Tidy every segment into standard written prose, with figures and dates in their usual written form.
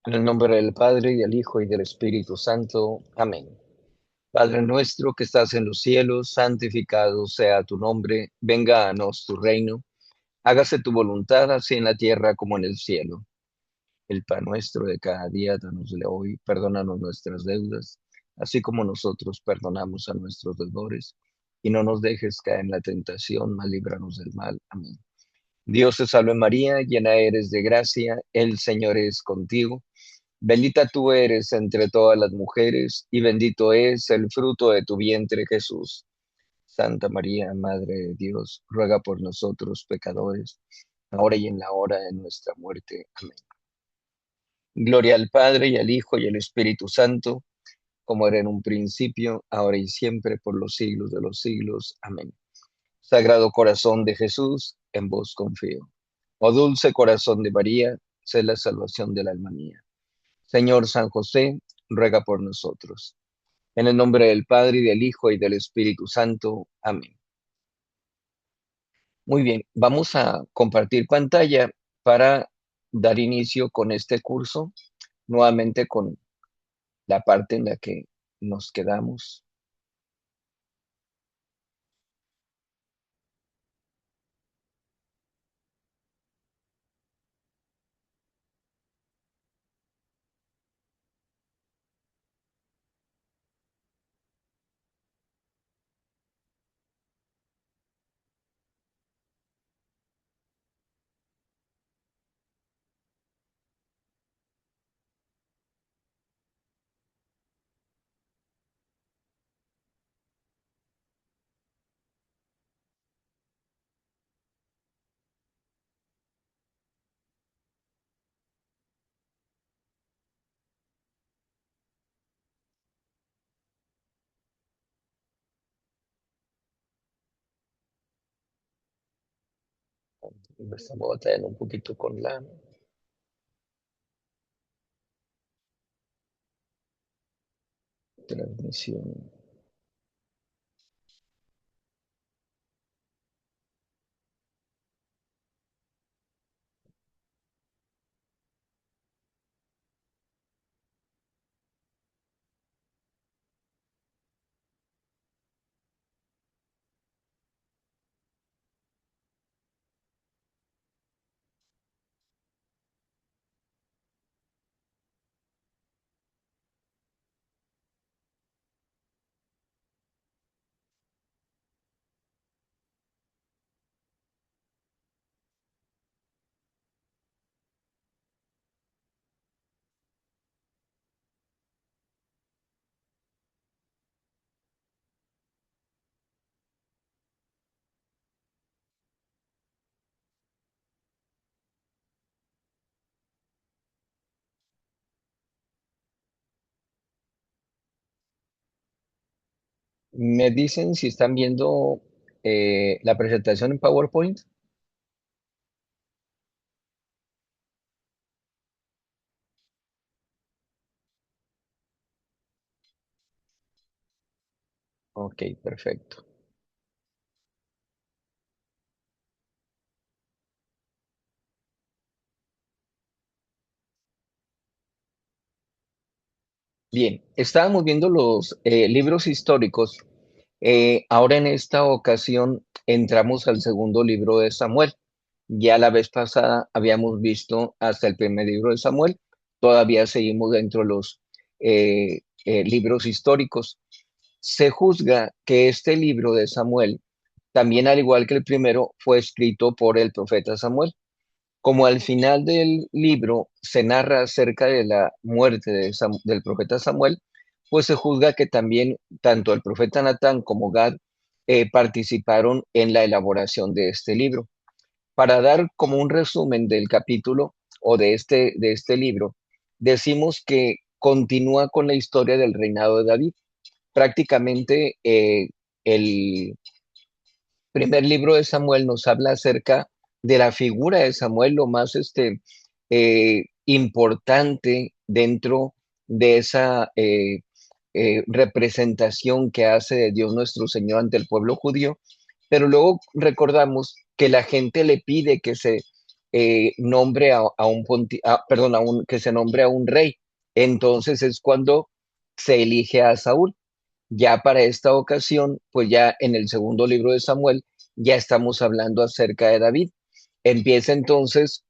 En el nombre del Padre, y del Hijo, y del Espíritu Santo. Amén. Padre nuestro que estás en los cielos, santificado sea tu nombre, venga a nos tu reino, hágase tu voluntad, así en la tierra como en el cielo. El pan nuestro de cada día, danosle hoy, perdónanos nuestras deudas, así como nosotros perdonamos a nuestros deudores, y no nos dejes caer en la tentación, mas líbranos del mal. Amén. Dios te salve María, llena eres de gracia, el Señor es contigo. Bendita tú eres entre todas las mujeres, y bendito es el fruto de tu vientre, Jesús. Santa María, Madre de Dios, ruega por nosotros pecadores, ahora y en la hora de nuestra muerte. Amén. Gloria al Padre, y al Hijo, y al Espíritu Santo, como era en un principio, ahora y siempre, por los siglos de los siglos. Amén. Sagrado corazón de Jesús, en vos confío. Oh dulce corazón de María, sé la salvación del alma mía. Señor San José, ruega por nosotros. En el nombre del Padre, y del Hijo, y del Espíritu Santo. Amén. Muy bien, vamos a compartir pantalla para dar inicio con este curso, nuevamente con la parte en la que nos quedamos. Estamos batallando un poquito con la transmisión. Me dicen si están viendo la presentación en PowerPoint. Ok, perfecto. Bien, estábamos viendo los libros históricos. Ahora en esta ocasión entramos al segundo libro de Samuel. Ya la vez pasada habíamos visto hasta el primer libro de Samuel. Todavía seguimos dentro de los libros históricos. Se juzga que este libro de Samuel, también al igual que el primero, fue escrito por el profeta Samuel. Como al final del libro se narra acerca de la muerte del profeta Samuel, pues se juzga que también tanto el profeta Natán como Gad participaron en la elaboración de este libro. Para dar como un resumen del capítulo o de este libro, decimos que continúa con la historia del reinado de David. Prácticamente el primer libro de Samuel nos habla acerca de la figura de Samuel, lo más importante dentro de esa representación que hace de Dios nuestro Señor ante el pueblo judío, pero luego recordamos que la gente le pide que se nombre a un perdón, que se nombre a un rey. Entonces es cuando se elige a Saúl. Ya para esta ocasión, pues ya en el segundo libro de Samuel, ya estamos hablando acerca de David. Empieza entonces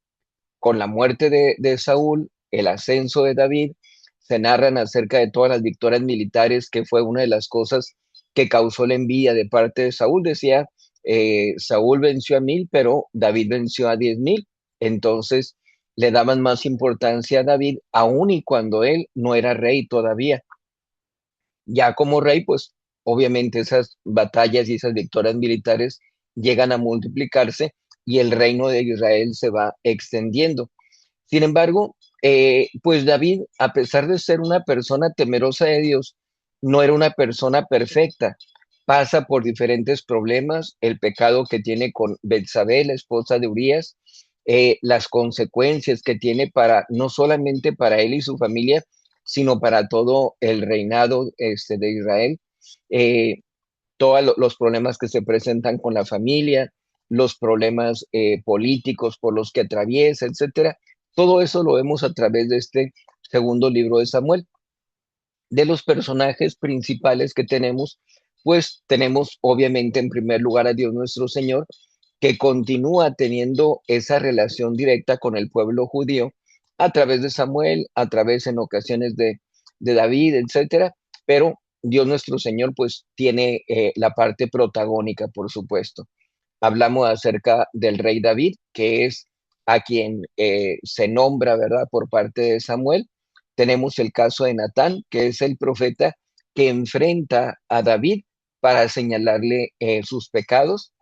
con la muerte de Saúl, el ascenso de David, se narran acerca de todas las victorias militares, que fue una de las cosas que causó la envidia de parte de Saúl. Decía, Saúl venció a 1000, pero David venció a 10,000. Entonces le daban más importancia a David, aun y cuando él no era rey todavía. Ya como rey, pues obviamente esas batallas y esas victorias militares llegan a multiplicarse y el reino de Israel se va extendiendo. Sin embargo, pues David, a pesar de ser una persona temerosa de Dios, no era una persona perfecta. Pasa por diferentes problemas, el pecado que tiene con Betsabé, la esposa de Urías, las consecuencias que tiene para no solamente para él y su familia, sino para todo el reinado de Israel. Eh, Todos los problemas que se presentan con la familia, los problemas políticos por los que atraviesa, etcétera. Todo eso lo vemos a través de este segundo libro de Samuel. De los personajes principales que tenemos, pues tenemos obviamente en primer lugar a Dios nuestro Señor, que continúa teniendo esa relación directa con el pueblo judío a través de Samuel, a través en ocasiones de David, etcétera, pero Dios nuestro Señor pues tiene la parte protagónica, por supuesto. Hablamos acerca del rey David, que es a quien se nombra, ¿verdad?, por parte de Samuel. Tenemos el caso de Natán, que es el profeta que enfrenta a David para señalarle sus pecados.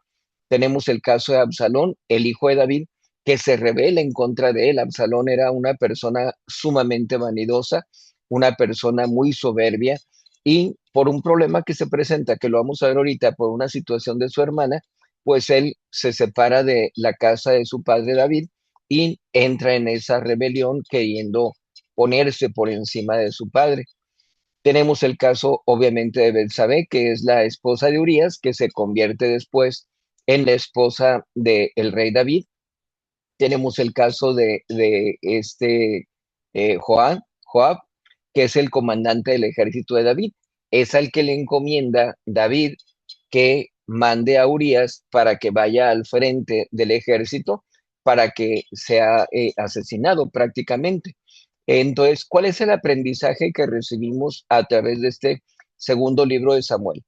Tenemos el caso de Absalón, el hijo de David, que se rebela en contra de él. Absalón era una persona sumamente vanidosa, una persona muy soberbia, y por un problema que se presenta, que lo vamos a ver ahorita, por una situación de su hermana, pues él se separa de la casa de su padre David y entra en esa rebelión queriendo ponerse por encima de su padre. Tenemos el caso, obviamente, de Betsabé, que es la esposa de Urías, que se convierte después en la esposa del rey David. Tenemos el caso de Joab, que es el comandante del ejército de David. Es al que le encomienda David que mande a Urías para que vaya al frente del ejército para que sea asesinado prácticamente. Entonces, ¿cuál es el aprendizaje que recibimos a través de este segundo libro de Samuel?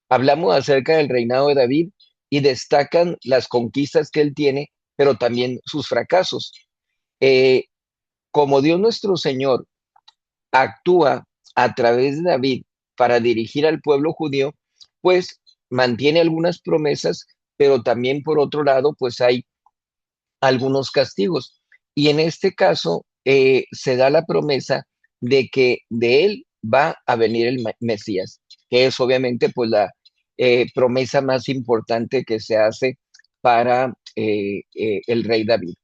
Hablamos acerca del reinado de David y destacan las conquistas que él tiene, pero también sus fracasos. Eh, como Dios nuestro Señor actúa a través de David para dirigir al pueblo judío, pues mantiene algunas promesas, pero también por otro lado, pues hay algunos castigos. Y en este caso se da la promesa de que de él va a venir el Mesías, que es obviamente pues la promesa más importante que se hace para el rey David.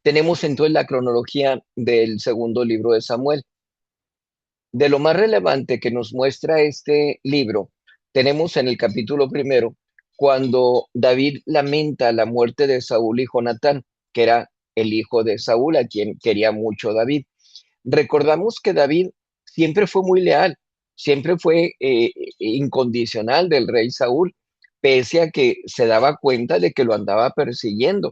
Tenemos entonces la cronología del segundo libro de Samuel. De lo más relevante que nos muestra este libro, tenemos en el capítulo primero, cuando David lamenta la muerte de Saúl y Jonatán, que era el hijo de Saúl, a quien quería mucho David. Recordamos que David siempre fue muy leal, siempre fue incondicional del rey Saúl, pese a que se daba cuenta de que lo andaba persiguiendo.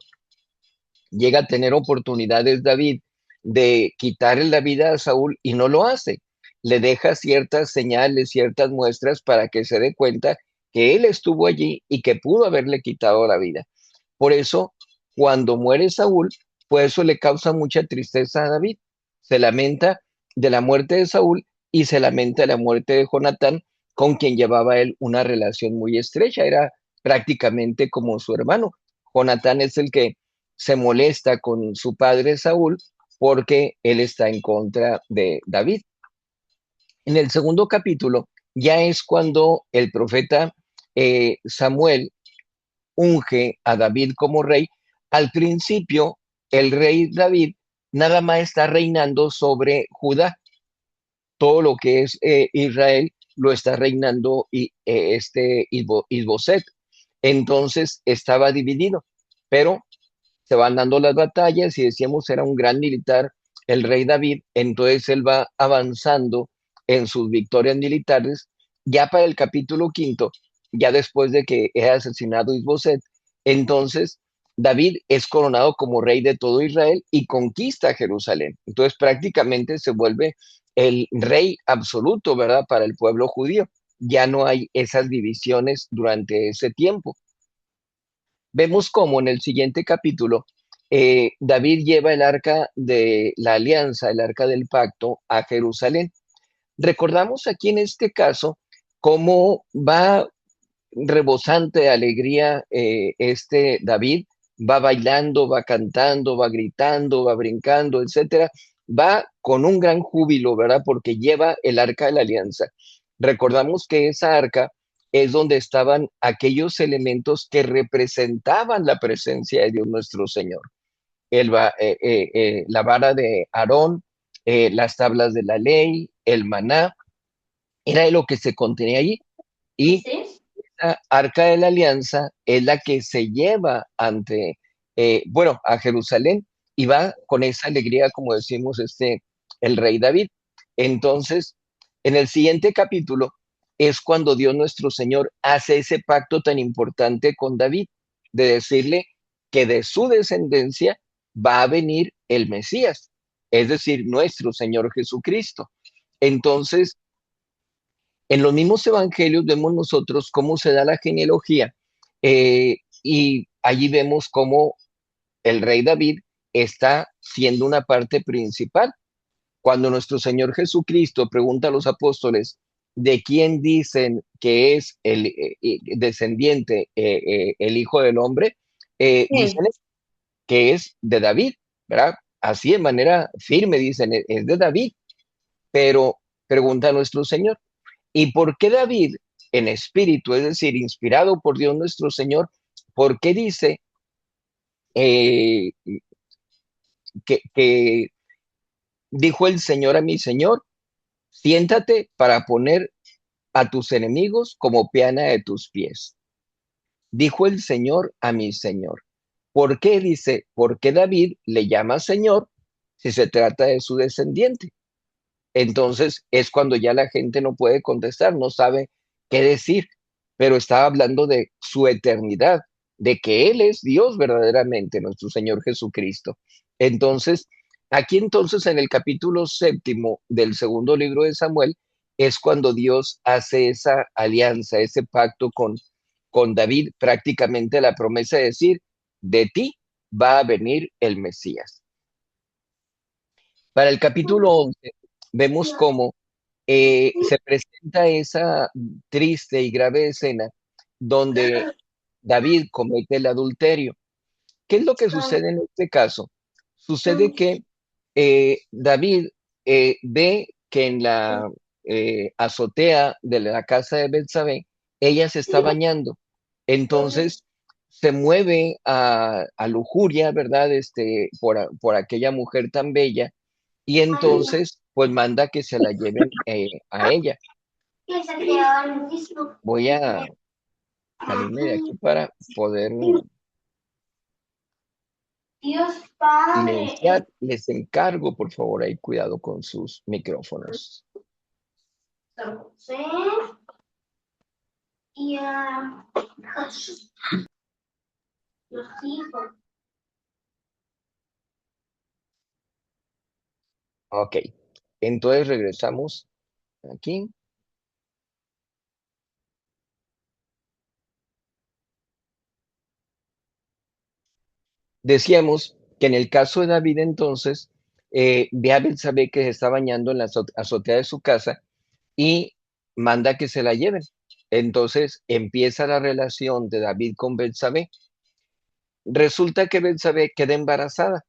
Llega a tener oportunidades David de quitarle la vida a Saúl y no lo hace. Le deja ciertas señales, ciertas muestras para que se dé cuenta que él estuvo allí y que pudo haberle quitado la vida. Por eso, cuando muere Saúl, pues eso le causa mucha tristeza a David. Se lamenta de la muerte de Saúl y se lamenta de la muerte de Jonatán, con quien llevaba él una relación muy estrecha. Era prácticamente como su hermano. Jonatán es el que se molesta con su padre Saúl porque él está en contra de David. En el segundo capítulo ya es cuando el profeta Samuel unge a David como rey. Al principio, el rey David nada más está reinando sobre Judá. Todo lo que es Israel lo está reinando Isboset. Entonces estaba dividido, pero se van dando las batallas y decíamos era un gran militar el rey David, entonces él va avanzando en sus victorias militares. Ya para el capítulo quinto, ya después de que es asesinado Isboset, entonces David es coronado como rey de todo Israel y conquista Jerusalén. Entonces prácticamente se vuelve el rey absoluto, ¿verdad? Para el pueblo judío. Ya no hay esas divisiones durante ese tiempo. Vemos cómo en el siguiente capítulo David lleva el arca de la alianza, el arca del pacto, a Jerusalén. Recordamos aquí en este caso cómo va rebosante de alegría este David, va bailando, va cantando, va gritando, va brincando, etcétera, va con un gran júbilo, ¿verdad? Porque lleva el arca de la alianza. Recordamos que esa arca es donde estaban aquellos elementos que representaban la presencia de Dios nuestro Señor. La vara de Aarón, las tablas de la ley, el maná, era lo que se contenía allí. Y la arca de la alianza es la que se lleva ante, bueno, a Jerusalén y va con esa alegría, como decimos, el rey David. Entonces, en el siguiente capítulo es cuando Dios nuestro Señor hace ese pacto tan importante con David, de decirle que de su descendencia va a venir el Mesías, es decir, nuestro Señor Jesucristo. Entonces, en los mismos evangelios vemos nosotros cómo se da la genealogía y allí vemos cómo el rey David está siendo una parte principal. Cuando nuestro Señor Jesucristo pregunta a los apóstoles de quién dicen que es el descendiente, el Hijo del Hombre, Sí, dicen que es de David, ¿verdad? Así de manera firme dicen, es de David, pero pregunta a nuestro Señor. ¿Y por qué David, en espíritu, es decir, inspirado por Dios nuestro Señor, por qué dice eh, que dijo el Señor a mi Señor, siéntate para poner a tus enemigos como peana de tus pies? Dijo el Señor a mi Señor. ¿Por qué dice? ¿Por qué David le llama Señor si se trata de su descendiente? Entonces es cuando ya la gente no puede contestar, no sabe qué decir, pero está hablando de su eternidad, de que Él es Dios verdaderamente, nuestro Señor Jesucristo. Entonces, aquí entonces en el capítulo séptimo del segundo libro de Samuel es cuando Dios hace esa alianza, ese pacto con David, prácticamente la promesa de decir, de ti va a venir el Mesías. Para el capítulo 11 vemos cómo se presenta esa triste y grave escena donde David comete el adulterio. ¿Qué es lo que sucede en este caso? Sucede que David ve que en la azotea de la casa de Betsabé, ella se está bañando. Entonces se mueve a lujuria, ¿verdad? Por aquella mujer tan bella y entonces pues manda que se la lleven a ella. Voy a salirme de aquí para poder Dios Padre, silenciar. Les encargo, por favor, ahí cuidado con sus micrófonos. San José y a los hijos. Ok, entonces regresamos aquí. Decíamos que en el caso de David entonces, ve a Betsabé que se está bañando en la azotea de su casa y manda que se la lleven. Entonces empieza la relación de David con Betsabé. Resulta que Betsabé queda embarazada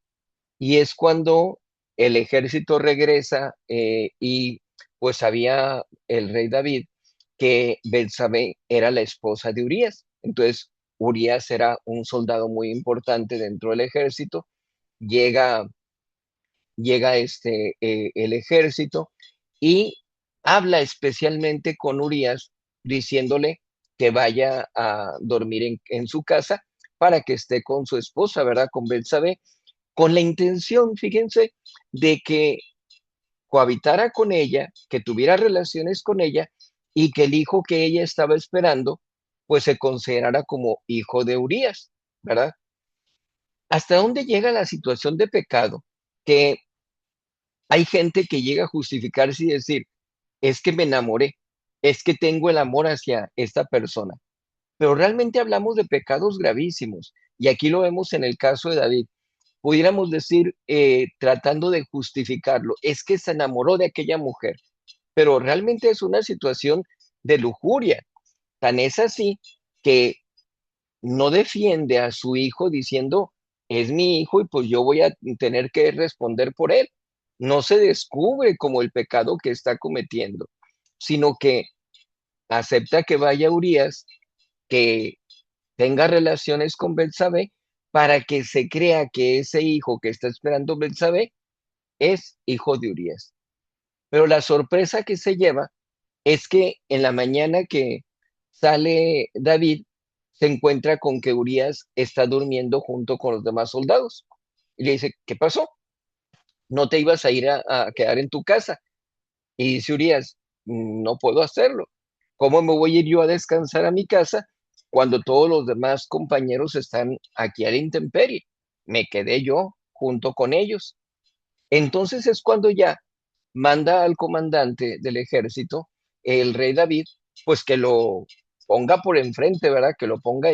y es cuando el ejército regresa y pues sabía el rey David que Betsabé era la esposa de Urías. Entonces Urías era un soldado muy importante dentro del ejército. Llega, llega el ejército y habla especialmente con Urías diciéndole que vaya a dormir en su casa para que esté con su esposa, ¿verdad? Con Betsabé, con la intención, fíjense, de que cohabitara con ella, que tuviera relaciones con ella y que el hijo que ella estaba esperando, pues se considerara como hijo de Urías, ¿verdad? ¿Hasta dónde llega la situación de pecado? Que hay gente que llega a justificarse y decir, es que me enamoré, es que tengo el amor hacia esta persona. Pero realmente hablamos de pecados gravísimos. Y aquí lo vemos en el caso de David. Pudiéramos decir, tratando de justificarlo, es que se enamoró de aquella mujer. Pero realmente es una situación de lujuria. Tan es así que no defiende a su hijo diciendo, es mi hijo y pues yo voy a tener que responder por él. No se descubre como el pecado que está cometiendo, sino que acepta que vaya Urías, que tenga relaciones con Betsabé, para que se crea que ese hijo que está esperando Betsabé es hijo de Urías. Pero la sorpresa que se lleva es que en la mañana que sale David, se encuentra con que Urías está durmiendo junto con los demás soldados. Y le dice, ¿qué pasó? ¿No te ibas a ir a quedar en tu casa? Y dice Urías, no puedo hacerlo. ¿Cómo me voy a ir yo a descansar a mi casa cuando todos los demás compañeros están aquí a la intemperie? Me quedé yo junto con ellos. Entonces es cuando ya manda al comandante del ejército, el rey David, pues que lo ponga por enfrente, ¿verdad? Que lo ponga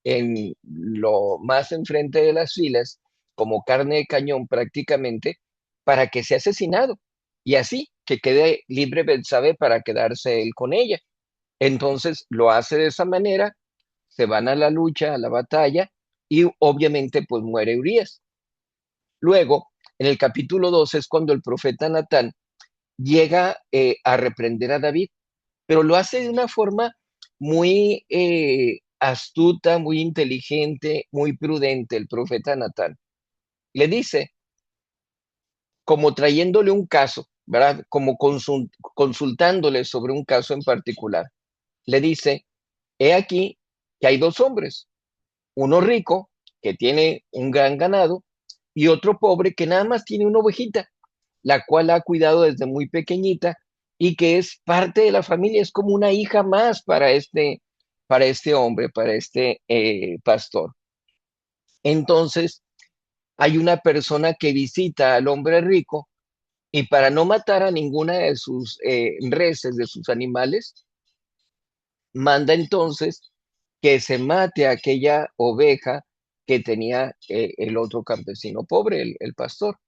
en lo más enfrente de las filas, como carne de cañón prácticamente, para que sea asesinado. Y así, que quede libre Betsabé para quedarse él con ella. Entonces lo hace de esa manera, se van a la lucha, a la batalla, y obviamente pues muere Urías. Luego, en el capítulo 2 es cuando el profeta Natán llega a reprender a David, pero lo hace de una forma muy astuta, muy inteligente, muy prudente el profeta Natán. Le dice, como trayéndole un caso, ¿verdad? Como consultándole sobre un caso en particular. Le dice, he aquí que hay dos hombres, uno rico que tiene un gran ganado y otro pobre que nada más tiene una ovejita, la cual ha cuidado desde muy pequeñita y que es parte de la familia, es como una hija más para este hombre, para este pastor. Entonces, hay una persona que visita al hombre rico y para no matar a ninguna de sus reses, de sus animales, manda entonces que se mate a aquella oveja que tenía el otro campesino pobre, el pastor.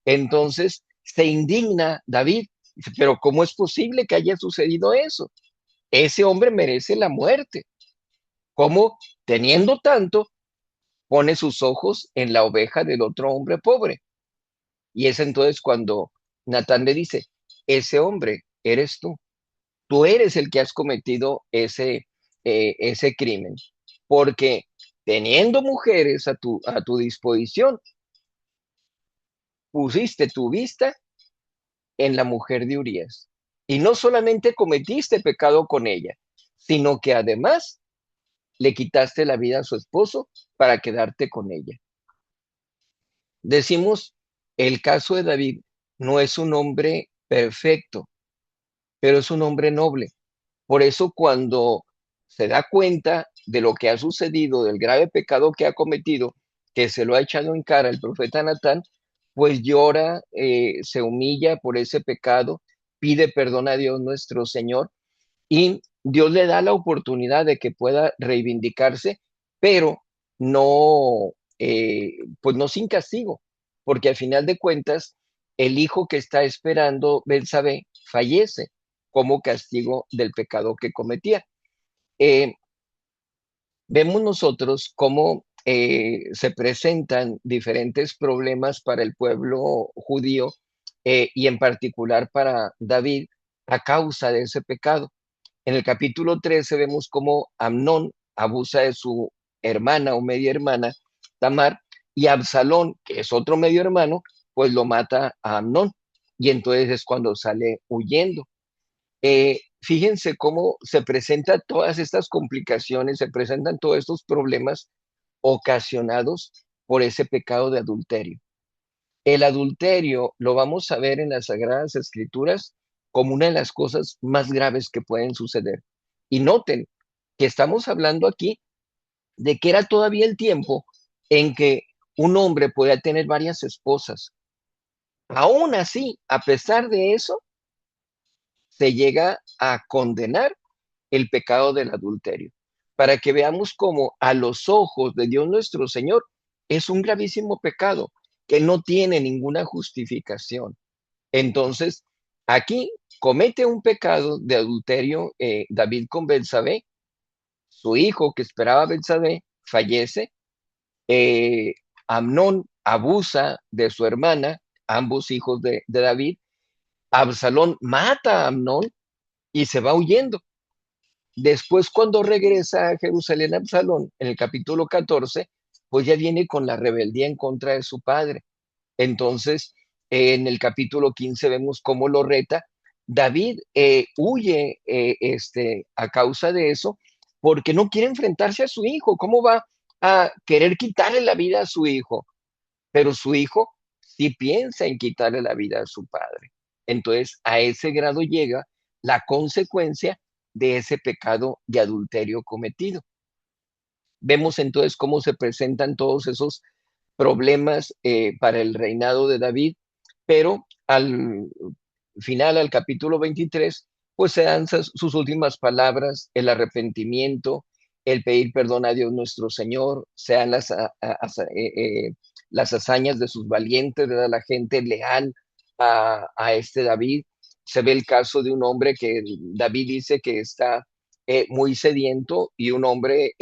Entonces se indigna David, dice, pero ¿cómo es posible que haya sucedido eso? Ese hombre merece la muerte. ¿Cómo, teniendo tanto, pone sus ojos en la oveja del otro hombre pobre? Y es entonces cuando Natán le dice, ese hombre eres tú eres el que has cometido ese crimen, porque teniendo mujeres a tu disposición, pusiste tu vista en la mujer de Urías. Y no solamente cometiste pecado con ella, sino que además le quitaste la vida a su esposo para quedarte con ella. Decimos, el caso de David no es un hombre perfecto, pero es un hombre noble. Por eso cuando se da cuenta de lo que ha sucedido, del grave pecado que ha cometido, que se lo ha echado en cara el profeta Natán, pues llora, se humilla por ese pecado, pide perdón a Dios nuestro Señor y Dios le da la oportunidad de que pueda reivindicarse, pero no, pues no sin castigo, porque al final de cuentas, el hijo que está esperando Betsabé fallece como castigo del pecado que cometía. Eh, Vemos nosotros cómo se presentan diferentes problemas para el pueblo judío y en particular para David a causa de ese pecado. En el capítulo 13 vemos cómo Amnón abusa de su hermana o media hermana, Tamar, y Absalón, que es otro medio hermano, pues lo mata a Amnón. Y entonces es cuando sale huyendo. Fíjense cómo se presentan todas estas complicaciones, se presentan todos estos problemas ocasionados por ese pecado de adulterio. El adulterio lo vamos a ver en las Sagradas Escrituras como una de las cosas más graves que pueden suceder. Y noten que estamos hablando aquí de que era todavía el tiempo en que un hombre podía tener varias esposas. Aún así, a pesar de eso, se llega a condenar el pecado del adulterio, para que veamos cómo a los ojos de Dios nuestro Señor es un gravísimo pecado que no tiene ninguna justificación. Entonces, aquí comete un pecado de adulterio David con Betsabé, su hijo que esperaba a Betsabé fallece, Amnón abusa de su hermana, ambos hijos de David, Absalón mata a Amnón y se va huyendo. Después, cuando regresa a Jerusalén Absalón, en el capítulo 14, pues ya viene con la rebeldía en contra de su padre. Entonces, en el capítulo 15 vemos cómo lo reta. David huye a causa de eso porque no quiere enfrentarse a su hijo. ¿Cómo va a querer quitarle la vida a su hijo? Pero su hijo sí piensa en quitarle la vida a su padre. Entonces, a ese grado llega la consecuencia de ese pecado de adulterio cometido. Vemos entonces cómo se presentan todos esos problemas para el reinado de David, pero al final, al capítulo 23, pues se dan sus últimas palabras, el arrepentimiento, el pedir perdón a Dios nuestro Señor, sean las hazañas de sus valientes, de la gente leal a este David. Se ve el caso de un hombre que David dice que está muy sediento y un hombre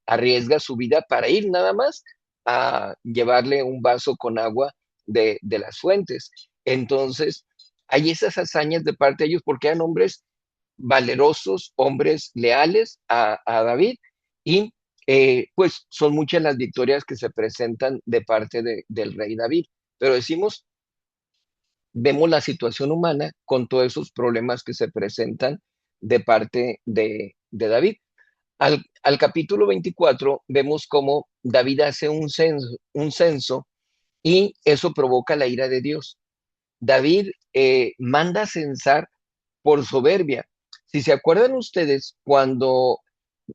arriesga su vida para ir nada más a llevarle un vaso con agua de las fuentes. Entonces, hay esas hazañas de parte de ellos porque eran hombres valerosos, hombres leales a David y pues son muchas las victorias que se presentan de parte del rey David. Pero decimos, vemos la situación humana con todos esos problemas que se presentan de parte de David. Al capítulo 24 vemos cómo David hace un censo y eso provoca la ira de Dios. David manda censar por soberbia. Si se acuerdan ustedes, cuando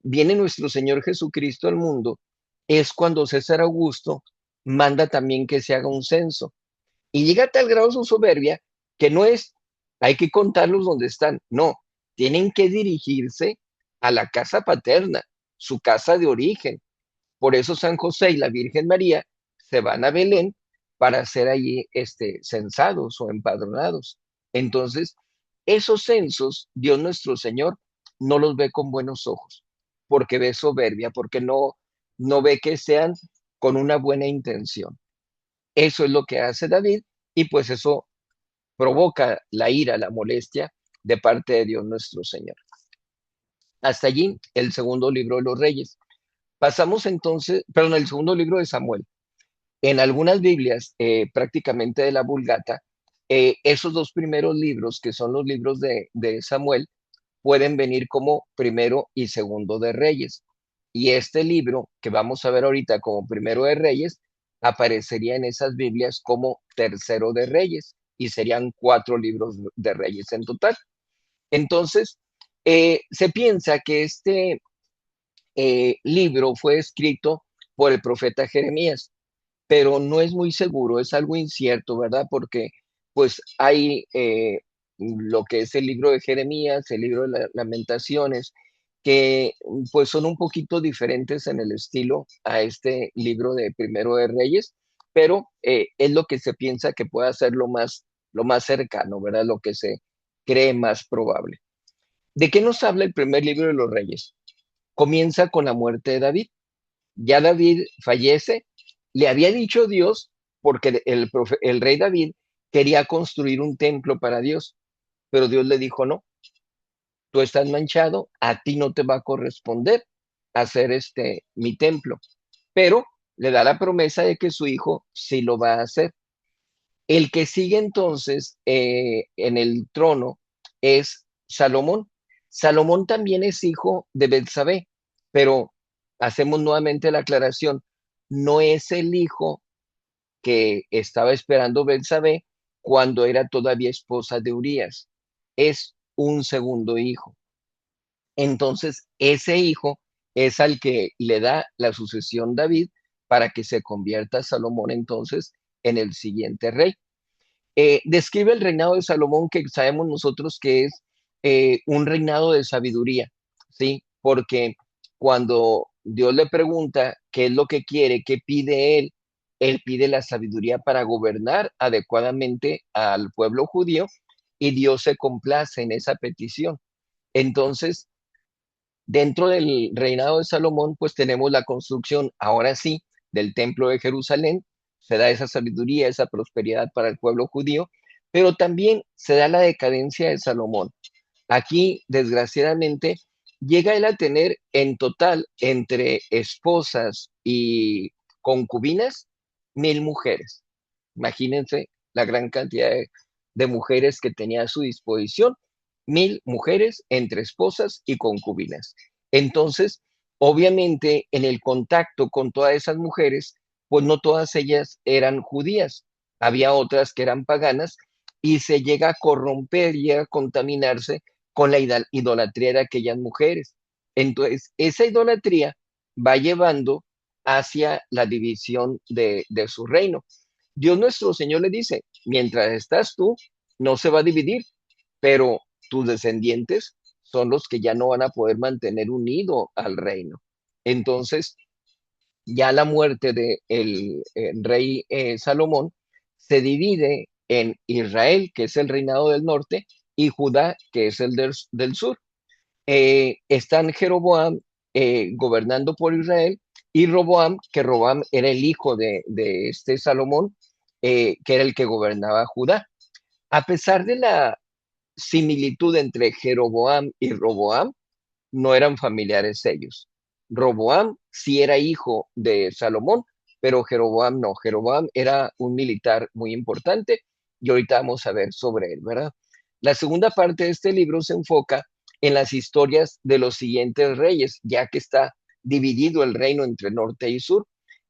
viene nuestro Señor Jesucristo al mundo, es cuando César Augusto manda también que se haga un censo. Y llega a tal grado su soberbia que no es, hay que contarlos donde están, no, tienen que dirigirse a la casa paterna, su casa de origen. Por eso San José y la Virgen María se van a Belén para ser allí censados o empadronados. Entonces, esos censos, Dios nuestro Señor no los ve con buenos ojos, porque ve soberbia, porque no ve que sean con una buena intención. Eso es lo que hace David y pues eso provoca la ira, la molestia de parte de Dios nuestro Señor. Hasta allí el segundo libro de los Reyes. Pasamos entonces, perdón, el segundo libro de Samuel. En algunas Biblias, prácticamente de la Vulgata, esos dos primeros libros, que son los libros de Samuel, pueden venir como primero y segundo de Reyes. Y este libro que vamos a ver ahorita como primero de Reyes, aparecería en esas Biblias como tercero de Reyes y serían 4 libros de Reyes en total. Entonces, se piensa que este libro fue escrito por el profeta Jeremías, pero no es muy seguro, es algo incierto, ¿verdad? Porque pues hay lo que es el libro de Jeremías, el libro de Lamentaciones, que pues son un poquito diferentes en el estilo a este libro de Primero de Reyes, pero es lo que se piensa que pueda ser lo más cercano, ¿verdad? Lo que se cree más probable. ¿De qué nos habla el primer libro de los Reyes? Comienza con la muerte de David. Ya David fallece, le había dicho Dios, porque el rey David quería construir un templo para Dios, pero Dios le dijo, no, tú estás manchado, a ti no te va a corresponder hacer mi templo, pero le da la promesa de que su hijo sí lo va a hacer. El que sigue entonces en el trono es Salomón. Salomón también es hijo de Betsabé, pero hacemos nuevamente la aclaración, no es el hijo que estaba esperando Betsabé cuando era todavía esposa de Urías, es un segundo hijo. Entonces, ese hijo es al que le da la sucesión David para que se convierta Salomón entonces en el siguiente rey. Describe el reinado de Salomón que sabemos nosotros que es un reinado de sabiduría, ¿sí? Porque cuando Dios le pregunta qué es lo que quiere, qué pide él pide la sabiduría para gobernar adecuadamente al pueblo judío y Dios se complace en esa petición. Entonces, dentro del reinado de Salomón, pues tenemos la construcción, ahora sí, del templo de Jerusalén, se da esa sabiduría, esa prosperidad para el pueblo judío, pero también se da la decadencia de Salomón. Aquí, desgraciadamente, llega él a tener en total entre esposas y concubinas 1,000 mujeres. Imagínense la gran cantidad de mujeres que tenía a su disposición, 1,000 mujeres entre esposas y concubinas. Entonces, obviamente, en el contacto con todas esas mujeres, pues no todas ellas eran judías, había otras que eran paganas y se llega a corromper, llega a contaminarse con la idolatría de aquellas mujeres. Entonces, esa idolatría va llevando hacia la división de su reino. Dios nuestro Señor le dice, mientras estás tú, no se va a dividir, pero tus descendientes son los que ya no van a poder mantener unido al reino. Entonces, ya la muerte de el rey Salomón se divide en Israel, que es el reinado del norte, y Judá, que es el del sur. Están Jeroboam gobernando por Israel y Roboam, que Roboam era el hijo de este Salomón, que era el que gobernaba Judá. A pesar de la similitud entre Jeroboam y Roboam, no eran familiares ellos. Roboam sí era hijo de Salomón, pero Jeroboam no. Jeroboam era un militar muy importante y ahorita vamos a ver sobre él, ¿verdad? La segunda parte de este libro se enfoca en las historias de los siguientes reyes, ya que está dividido el reino entre norte y sur.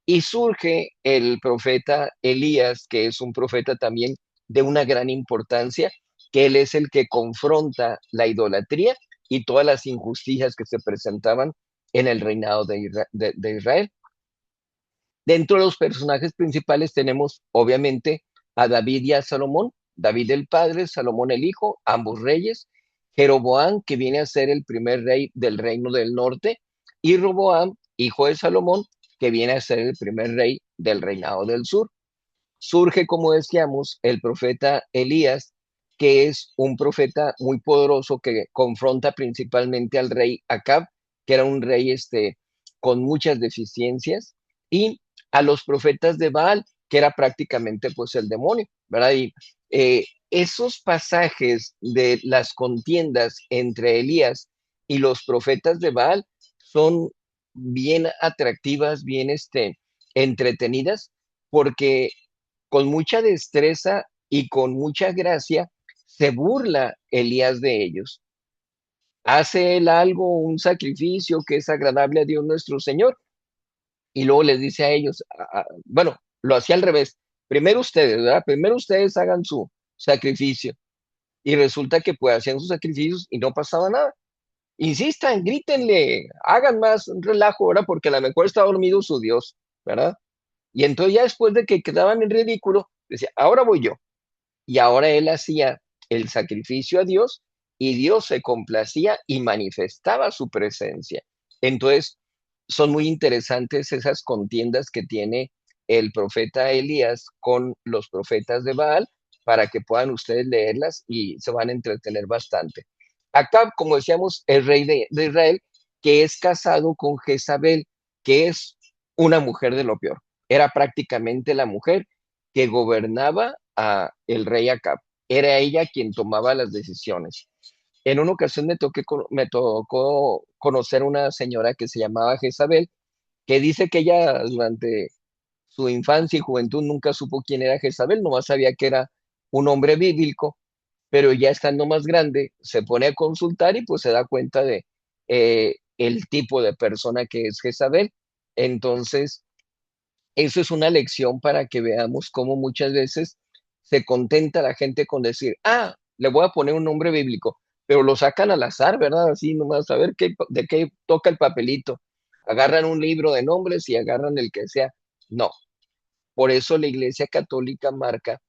Y surge el profeta Elías, que es un profeta también de una gran importancia, que él es el que confronta la idolatría y todas las injusticias que se presentaban en el reinado de Israel. Dentro de los personajes principales tenemos obviamente a David y a Salomón, David el padre, Salomón el hijo, ambos reyes, Jeroboam, que viene a ser el primer rey del reino del norte, y Roboam, hijo de Salomón, que viene a ser el primer rey del reinado del sur. Surge, como decíamos, el profeta Elías, que es un profeta muy poderoso que confronta principalmente al rey Acab, que era un rey con muchas deficiencias, y a los profetas de Baal, que era prácticamente pues el demonio, ¿verdad? Y esos pasajes de las contiendas entre Elías y los profetas de Baal son bien atractivas, bien entretenidas, porque con mucha destreza y con mucha gracia se burla Elías de ellos. Hace él algo, un sacrificio que es agradable a Dios nuestro Señor, y luego les dice a ellos, bueno, lo hacía al revés. Primero ustedes, ¿verdad? Primero ustedes hagan su sacrificio. Y resulta que pues hacían sus sacrificios y no pasaba nada. Insistan, grítenle, hagan más un relajo, ¿verdad? Porque a lo mejor está dormido su Dios, ¿verdad? Y entonces ya después de que quedaban en ridículo, decía, ahora voy yo. Y ahora él hacía el sacrificio a Dios y Dios se complacía y manifestaba su presencia. Entonces, son muy interesantes esas contiendas que tiene el profeta Elías con los profetas de Baal para que puedan ustedes leerlas y se van a entretener bastante. Acá, como decíamos, el rey de Israel, que es casado con Jezabel, que es una mujer de lo peor. Era prácticamente la mujer que gobernaba a el rey Acab. Era ella quien tomaba las decisiones. En una ocasión me tocó conocer una señora que se llamaba Jezabel, que dice que ella durante su infancia y juventud nunca supo quién era Jezabel, nomás sabía que era un hombre bíblico, pero ya estando más grande se pone a consultar y pues se da cuenta de el tipo de persona que es Jezabel. Entonces, eso es una lección para que veamos cómo muchas veces se contenta la gente con decir, ah, le voy a poner un nombre bíblico, pero lo sacan al azar, ¿verdad? Así nomás a ver de qué toca el papelito. Agarran un libro de nombres y agarran el que sea. No, por eso la Iglesia Católica marca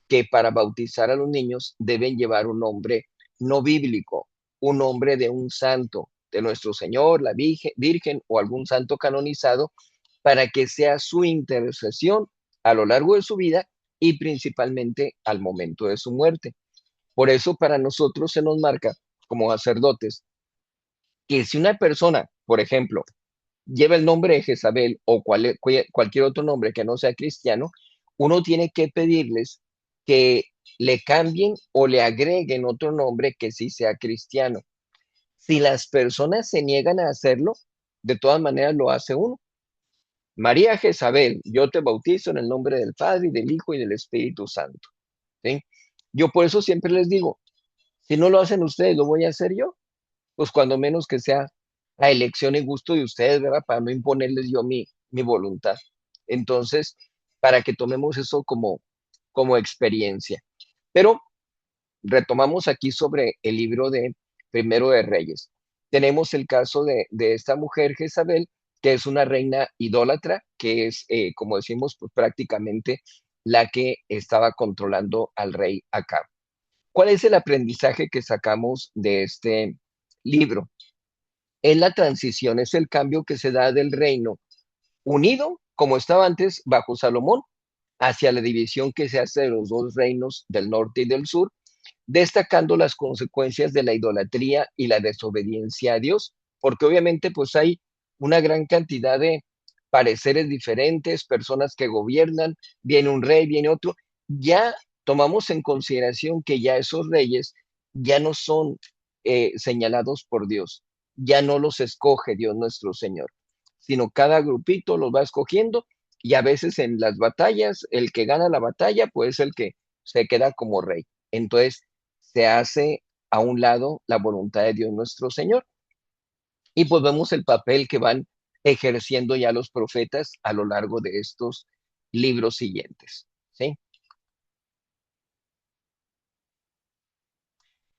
que para bautizar a los niños deben llevar un nombre no bíblico, un nombre de un santo, de nuestro Señor, la Virgen o algún santo canonizado, para que sea su intercesión a lo largo de su vida y principalmente al momento de su muerte. Por eso para nosotros se nos marca como sacerdotes que si una persona, por ejemplo, lleva el nombre de Jezabel o cualquier otro nombre que no sea cristiano, uno tiene que pedirles que le cambien o le agreguen otro nombre que sí sea cristiano. Si las personas se niegan a hacerlo, de todas maneras lo hace uno. María Jezabel, yo te bautizo en el nombre del Padre y del Hijo y del Espíritu Santo. ¿Sí? Yo por eso siempre les digo, si no lo hacen ustedes, lo voy a hacer yo. Pues cuando menos que sea a elección y gusto de ustedes, ¿verdad? Para no imponerles yo mi voluntad. Entonces, para que tomemos eso como experiencia. Pero retomamos aquí sobre el libro de Primero de Reyes. Tenemos el caso de esta mujer Jezabel, que es una reina idólatra, que es, como decimos, pues prácticamente la que estaba controlando al rey Acab. ¿Cuál es el aprendizaje que sacamos de este libro? Es la transición, es el cambio que se da del reino unido, como estaba antes, bajo Salomón, hacia la división que se hace de los dos reinos del norte y del sur, destacando las consecuencias de la idolatría y la desobediencia a Dios, porque obviamente pues hay una gran cantidad de pareceres diferentes, personas que gobiernan, viene un rey, viene otro, ya tomamos en consideración que ya esos reyes ya no son señalados por Dios, ya no los escoge Dios nuestro Señor, sino cada grupito los va escogiendo y a veces en las batallas, el que gana la batalla, pues el que se queda como rey. Entonces, se hace a un lado la voluntad de Dios nuestro Señor. Y pues vemos el papel que van ejerciendo ya los profetas a lo largo de estos libros siguientes. ¿Sí?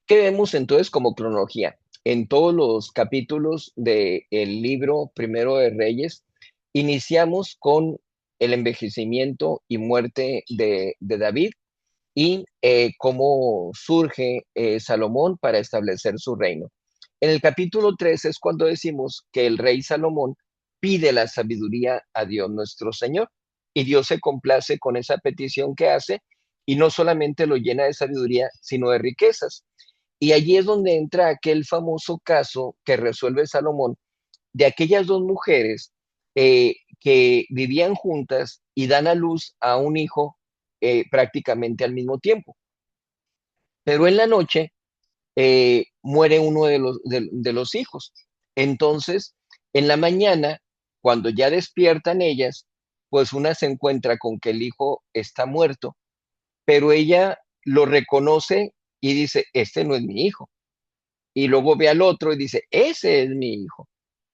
¿Qué vemos entonces como cronología? En todos los capítulos del libro Primero de Reyes, iniciamos con el envejecimiento y muerte de David y cómo surge Salomón para establecer su reino. En el capítulo 3 es cuando decimos que el rey Salomón pide la sabiduría a Dios nuestro Señor y Dios se complace con esa petición que hace y no solamente lo llena de sabiduría, sino de riquezas. Y allí es donde entra aquel famoso caso que resuelve Salomón de aquellas dos mujeres que vivían juntas y dan a luz a un hijo prácticamente al mismo tiempo. Pero en la noche muere uno de los hijos. Entonces, en la mañana, cuando ya despiertan ellas, pues una se encuentra con que el hijo está muerto, pero ella lo reconoce y dice, este no es mi hijo. Y luego ve al otro y dice, ese es mi hijo.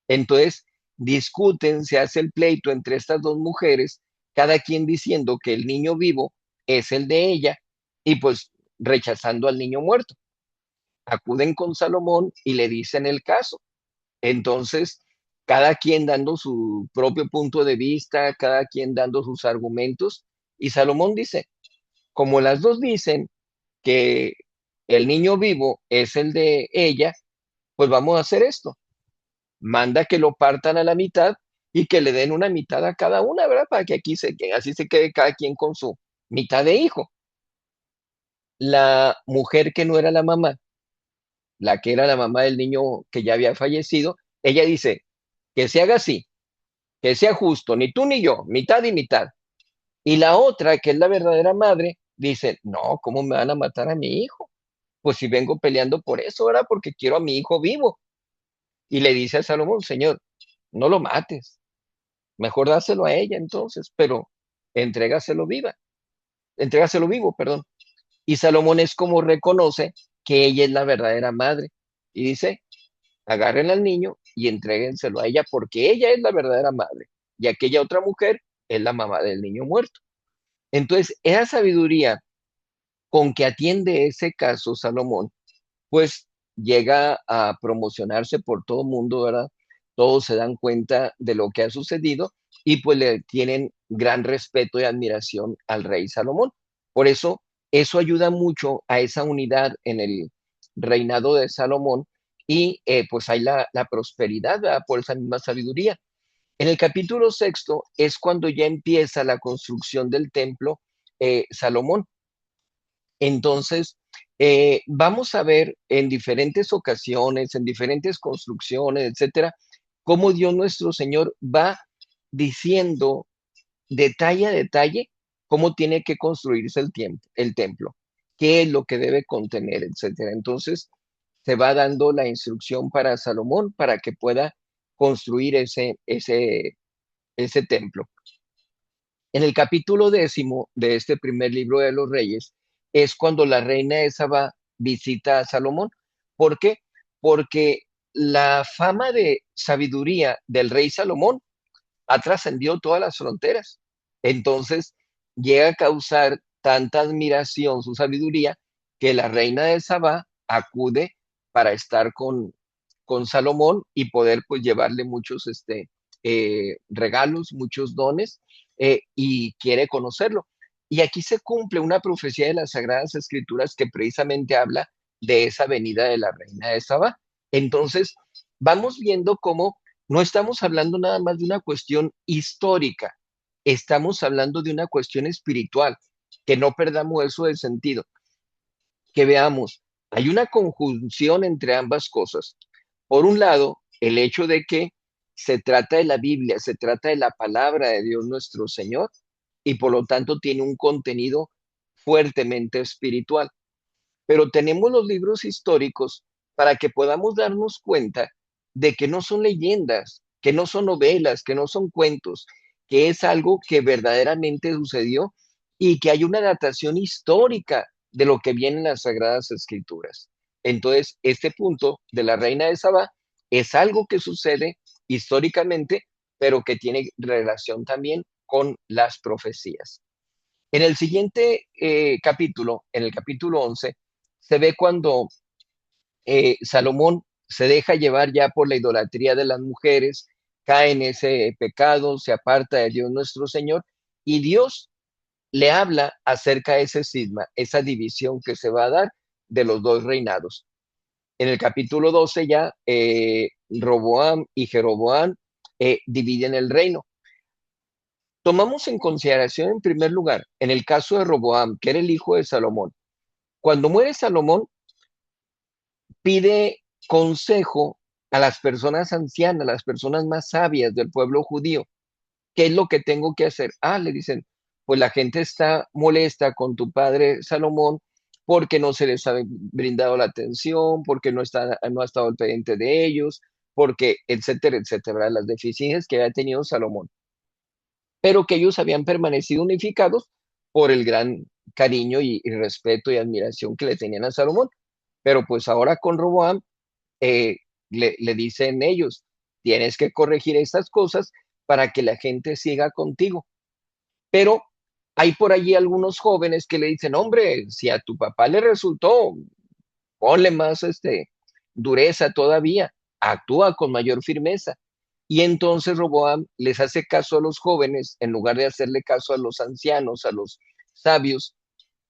Entonces, discuten, se hace el pleito entre estas dos mujeres, cada quien diciendo que el niño vivo es el de ella y pues rechazando al niño muerto. Acuden con Salomón y le dicen el caso. Entonces, cada quien dando su propio punto de vista, cada quien dando sus argumentos, y Salomón dice, como las dos dicen que el niño vivo es el de ella, pues vamos a hacer esto. Manda que lo partan a la mitad y que le den una mitad a cada una, ¿verdad? Para que así se quede cada quien con su mitad de hijo. La mujer que no era la mamá, la que era la mamá del niño que ya había fallecido, ella dice, que se haga así, que sea justo, ni tú ni yo, mitad y mitad. Y la otra, que es la verdadera madre, dice, no, ¿cómo me van a matar a mi hijo? Pues si vengo peleando por eso, ¿verdad? Porque quiero a mi hijo vivo. Y le dice a Salomón, Señor, no lo mates, mejor dáselo a ella entonces, pero entrégaselo viva, entrégaselo vivo, perdón. Y Salomón es como reconoce que ella es la verdadera madre. Y dice, agarren al niño y entréguenselo a ella porque ella es la verdadera madre y aquella otra mujer es la mamá del niño muerto. Entonces, esa sabiduría con que atiende ese caso Salomón, pues llega a promocionarse por todo el mundo, ¿verdad? Todos se dan cuenta de lo que ha sucedido y pues le tienen gran respeto y admiración al rey Salomón. Por eso, eso ayuda mucho a esa unidad en el reinado de Salomón y pues hay la prosperidad, ¿verdad? Por esa misma sabiduría. En el capítulo sexto es cuando ya empieza la construcción del templo Salomón. Entonces, vamos a ver en diferentes ocasiones, en diferentes construcciones, etcétera, cómo Dios nuestro Señor va diciendo detalle a detalle cómo tiene que construirse el templo, qué es lo que debe contener, etcétera. Entonces, se va dando la instrucción para Salomón para que pueda construir ese templo. En el capítulo 10 de este primer libro de los Reyes es cuando la reina de Saba visita a Salomón. ¿Por qué? Porque la fama de sabiduría del rey Salomón ha trascendido todas las fronteras. Entonces llega a causar tanta admiración su sabiduría que la reina de Saba acude para estar con Salomón y poder pues llevarle muchos regalos, muchos dones y quiere conocerlo. Y aquí se cumple una profecía de las Sagradas Escrituras que precisamente habla de esa venida de la reina de Saba. Entonces, vamos viendo cómo no estamos hablando nada más de una cuestión histórica, estamos hablando de una cuestión espiritual, que no perdamos eso de sentido, que veamos, hay una conjunción entre ambas cosas. Por un lado, el hecho de que se trata de la Biblia, se trata de la palabra de Dios nuestro Señor, y por lo tanto tiene un contenido fuertemente espiritual. Pero tenemos los libros históricos para que podamos darnos cuenta de que no son leyendas, que no son novelas, que no son cuentos, que es algo que verdaderamente sucedió y que hay una datación histórica de lo que viene en las Sagradas Escrituras. Entonces, este punto de la reina de Saba es algo que sucede históricamente, pero que tiene relación también con las profecías. En el siguiente capítulo, en el capítulo 11, se ve cuando Salomón se deja llevar ya por la idolatría de las mujeres, cae en ese pecado, se aparta de Dios nuestro Señor y Dios le habla acerca de ese cisma, esa división que se va a dar de los dos reinados. En el capítulo 12 ya Roboam y Jeroboam dividen el reino. Tomamos en consideración en primer lugar, en el caso de Roboam, que era el hijo de Salomón. Cuando muere Salomón, pide consejo a las personas ancianas, a las personas más sabias del pueblo judío. ¿Qué es lo que tengo que hacer? Ah, le dicen, pues la gente está molesta con tu padre Salomón porque no se les ha brindado la atención, porque no ha estado al pendiente de ellos, porque, etcétera, etcétera, las deficiencias que había tenido Salomón, pero que ellos habían permanecido unificados por el gran cariño y respeto y admiración que le tenían a Salomón. Pero pues ahora con Roboam le dicen ellos, tienes que corregir estas cosas para que la gente siga contigo. Pero hay por allí algunos jóvenes que le dicen, hombre, si a tu papá le resultó, ponle más dureza todavía, actúa con mayor firmeza. Y entonces Roboam les hace caso a los jóvenes en lugar de hacerle caso a los ancianos, a los sabios,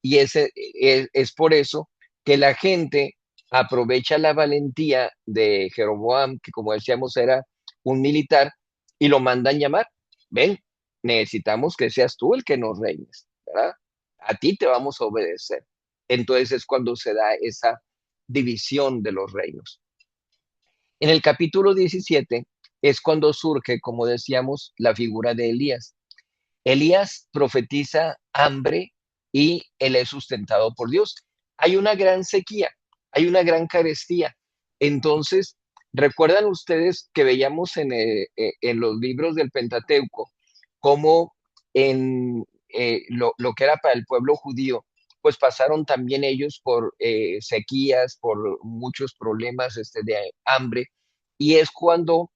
y es por eso que la gente aprovecha la valentía de Jeroboam, que como decíamos era un militar, y lo mandan llamar. Ven, necesitamos que seas tú el que nos reines, ¿verdad? A ti te vamos a obedecer. Entonces es cuando se da esa división de los reinos. En el capítulo 17 es cuando surge, como decíamos, la figura de Elías. Elías profetiza hambre y él es sustentado por Dios. Hay una gran sequía, hay una gran carestía. Entonces, ¿recuerdan ustedes que veíamos en los libros del Pentateuco cómo en lo que era para el pueblo judío, pues pasaron también ellos por sequías, por muchos problemas de hambre, y es cuando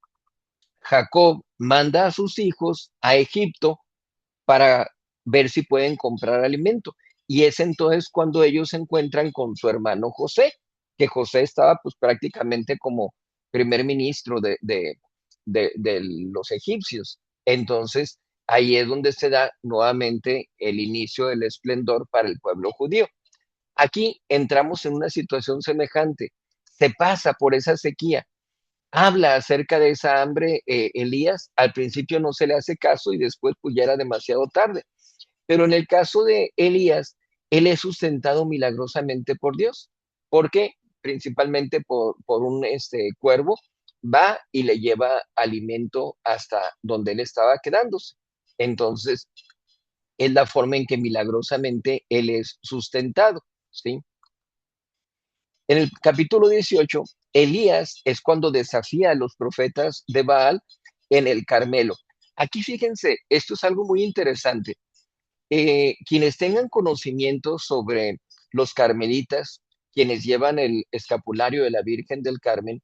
Jacob manda a sus hijos a Egipto para ver si pueden comprar alimento. Y es entonces cuando ellos se encuentran con su hermano José, que José estaba pues prácticamente como primer ministro de los egipcios. Entonces, ahí es donde se da nuevamente el inicio del esplendor para el pueblo judío. Aquí entramos en una situación semejante. Se pasa por esa sequía, habla acerca de esa hambre, Elías, al principio no se le hace caso y después pues ya era demasiado tarde. Pero en el caso de Elías, él es sustentado milagrosamente por Dios. ¿Por qué? Principalmente por un cuervo, va y le lleva alimento hasta donde él estaba quedándose. Entonces, es la forma en que milagrosamente él es sustentado, ¿sí? En el capítulo 18, Elías es cuando desafía a los profetas de Baal en el Carmelo. Aquí fíjense, esto es algo muy interesante. Quienes tengan conocimiento sobre los carmelitas, quienes llevan el escapulario de la Virgen del Carmen,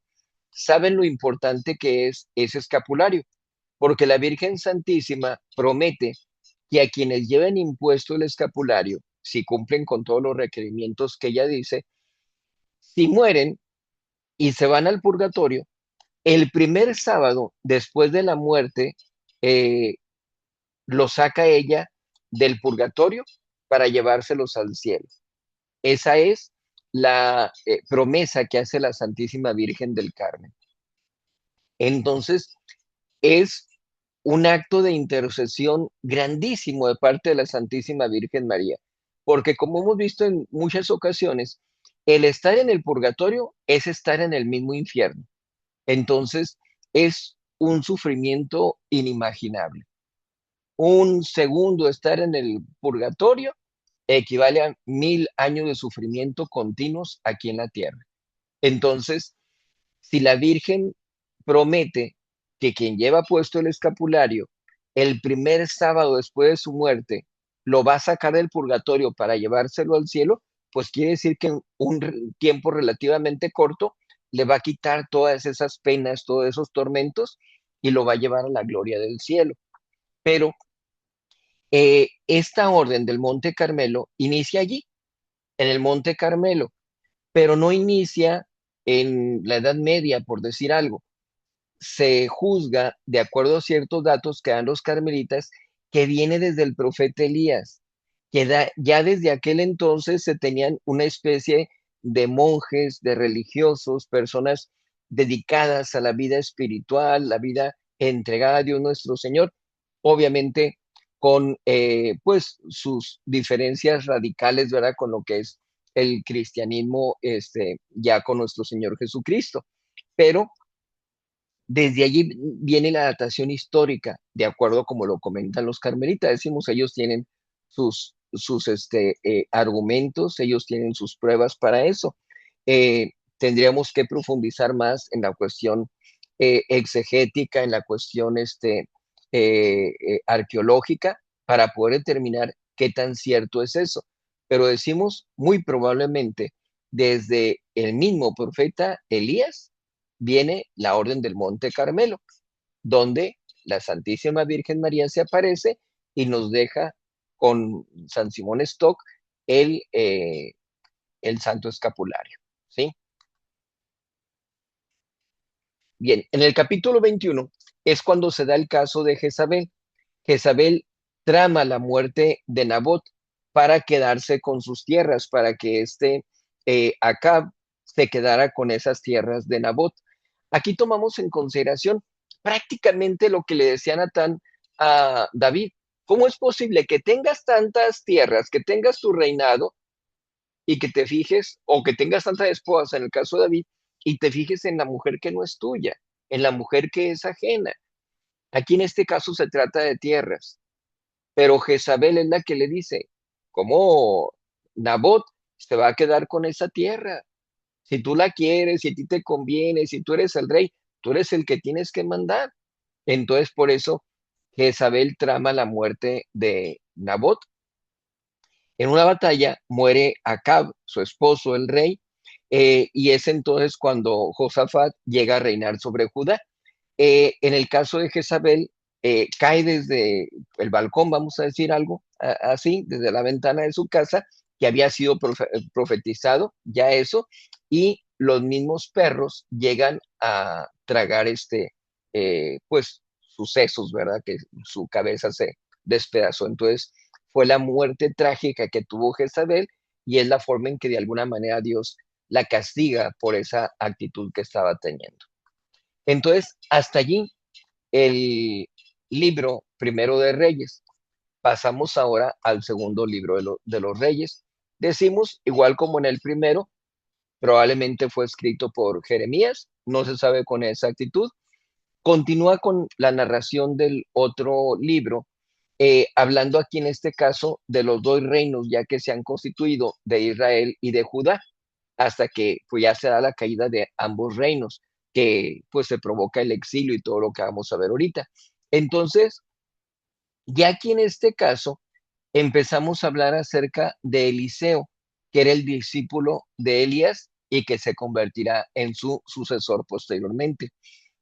saben lo importante que es ese escapulario, porque la Virgen Santísima promete que a quienes lleven impuesto el escapulario, si cumplen con todos los requerimientos que ella dice, si mueren y se van al purgatorio, el primer sábado después de la muerte, eh, lo saca ella del purgatorio para llevárselos al cielo. Esa es la promesa que hace la Santísima Virgen del Carmen. Entonces, es un acto de intercesión grandísimo de parte de la Santísima Virgen María, porque como hemos visto en muchas ocasiones, el estar en el purgatorio es estar en el mismo infierno. Entonces, es un sufrimiento inimaginable. Un segundo estar en el purgatorio equivale a 1000 años de sufrimiento continuos aquí en la tierra. Entonces, si la Virgen promete que quien lleva puesto el escapulario el primer sábado después de su muerte lo va a sacar del purgatorio para llevárselo al cielo, pues quiere decir que en un tiempo relativamente corto le va a quitar todas esas penas, todos esos tormentos y lo va a llevar a la gloria del cielo. Pero esta orden del Monte Carmelo inicia allí, en el Monte Carmelo, pero no inicia en la Edad Media, por decir algo. Se juzga, de acuerdo a ciertos datos que dan los carmelitas, que viene desde el profeta Elías, que ya desde aquel entonces se tenían una especie de monjes, de religiosos, personas dedicadas a la vida espiritual, la vida entregada a Dios nuestro Señor, obviamente con pues sus diferencias radicales, ¿verdad? Con lo que es el cristianismo, ya con nuestro Señor Jesucristo. Pero desde allí viene la datación histórica, de acuerdo como lo comentan los carmelitas. Decimos, ellos tienen sus argumentos, ellos tienen sus pruebas para eso. Tendríamos que profundizar más en la cuestión exegética, en la cuestión arqueológica, para poder determinar qué tan cierto es eso. Pero decimos, muy probablemente, desde el mismo profeta Elías, viene la Orden del Monte Carmelo, donde la Santísima Virgen María se aparece y nos deja con San Simón Stock el, eh, el Santo Escapulario. ¿Sí? Bien, en el capítulo 21 es cuando se da el caso de Jezabel. Jezabel trama la muerte de Nabot para quedarse con sus tierras, para que Acab se quedara con esas tierras de Nabot. Aquí tomamos en consideración prácticamente lo que le decía Natán a David. ¿Cómo es posible que tengas tantas tierras, que tengas tu reinado y que te fijes, o que tengas tantas esposas en el caso de David, y te fijes en la mujer que no es tuya, en la mujer que es ajena? Aquí en este caso se trata de tierras, pero Jezabel es la que le dice, ¿cómo Nabot se va a quedar con esa tierra? Si tú la quieres, si a ti te conviene, si tú eres el rey, tú eres el que tienes que mandar. Entonces, por eso Jezabel trama la muerte de Nabot. En una batalla muere Acab, su esposo, el rey. y es entonces cuando Josafat llega a reinar sobre Judá. En el caso de Jezabel, cae desde el balcón, vamos a decir algo así, desde la ventana de su casa, que había sido profetizado ya eso, y los mismos perros llegan a tragar pues, sus sesos, ¿verdad? Que su cabeza se despedazó. Entonces, fue la muerte trágica que tuvo Jezabel y es la forma en que de alguna manera Dios la castiga por esa actitud que estaba teniendo. Entonces, hasta allí el libro primero de Reyes. Pasamos ahora al segundo libro de los Reyes. Decimos, igual como en el primero, probablemente fue escrito por Jeremías, no se sabe con exactitud. Continúa con la narración del otro libro, hablando aquí en este caso de los dos reinos ya que se han constituido de Israel y de Judá, hasta que pues, ya se da la caída de ambos reinos, que pues se provoca el exilio y todo lo que vamos a ver ahorita. Entonces, ya aquí en este caso, empezamos a hablar acerca de Eliseo, que era el discípulo de Elías y que se convertirá en su sucesor posteriormente.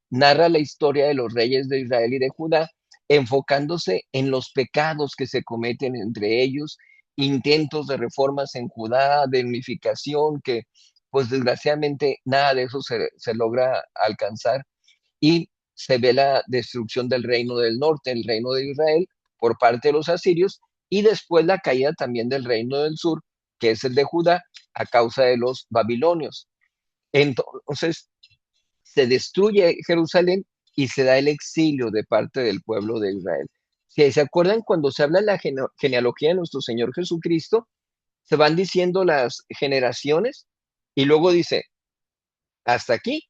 Narra la historia de los reyes de Israel y de Judá, enfocándose en los pecados que se cometen entre ellos, intentos de reformas en Judá, de unificación, que pues desgraciadamente nada de eso se logra alcanzar y se ve la destrucción del reino del norte, el reino de Israel, por parte de los asirios, y después la caída también del reino del sur, que es el de Judá, a causa de los babilonios. Entonces, se destruye Jerusalén y se da el exilio de parte del pueblo de Israel. Si se acuerdan, cuando se habla de la genealogía de nuestro Señor Jesucristo, se van diciendo las generaciones y luego dice, hasta aquí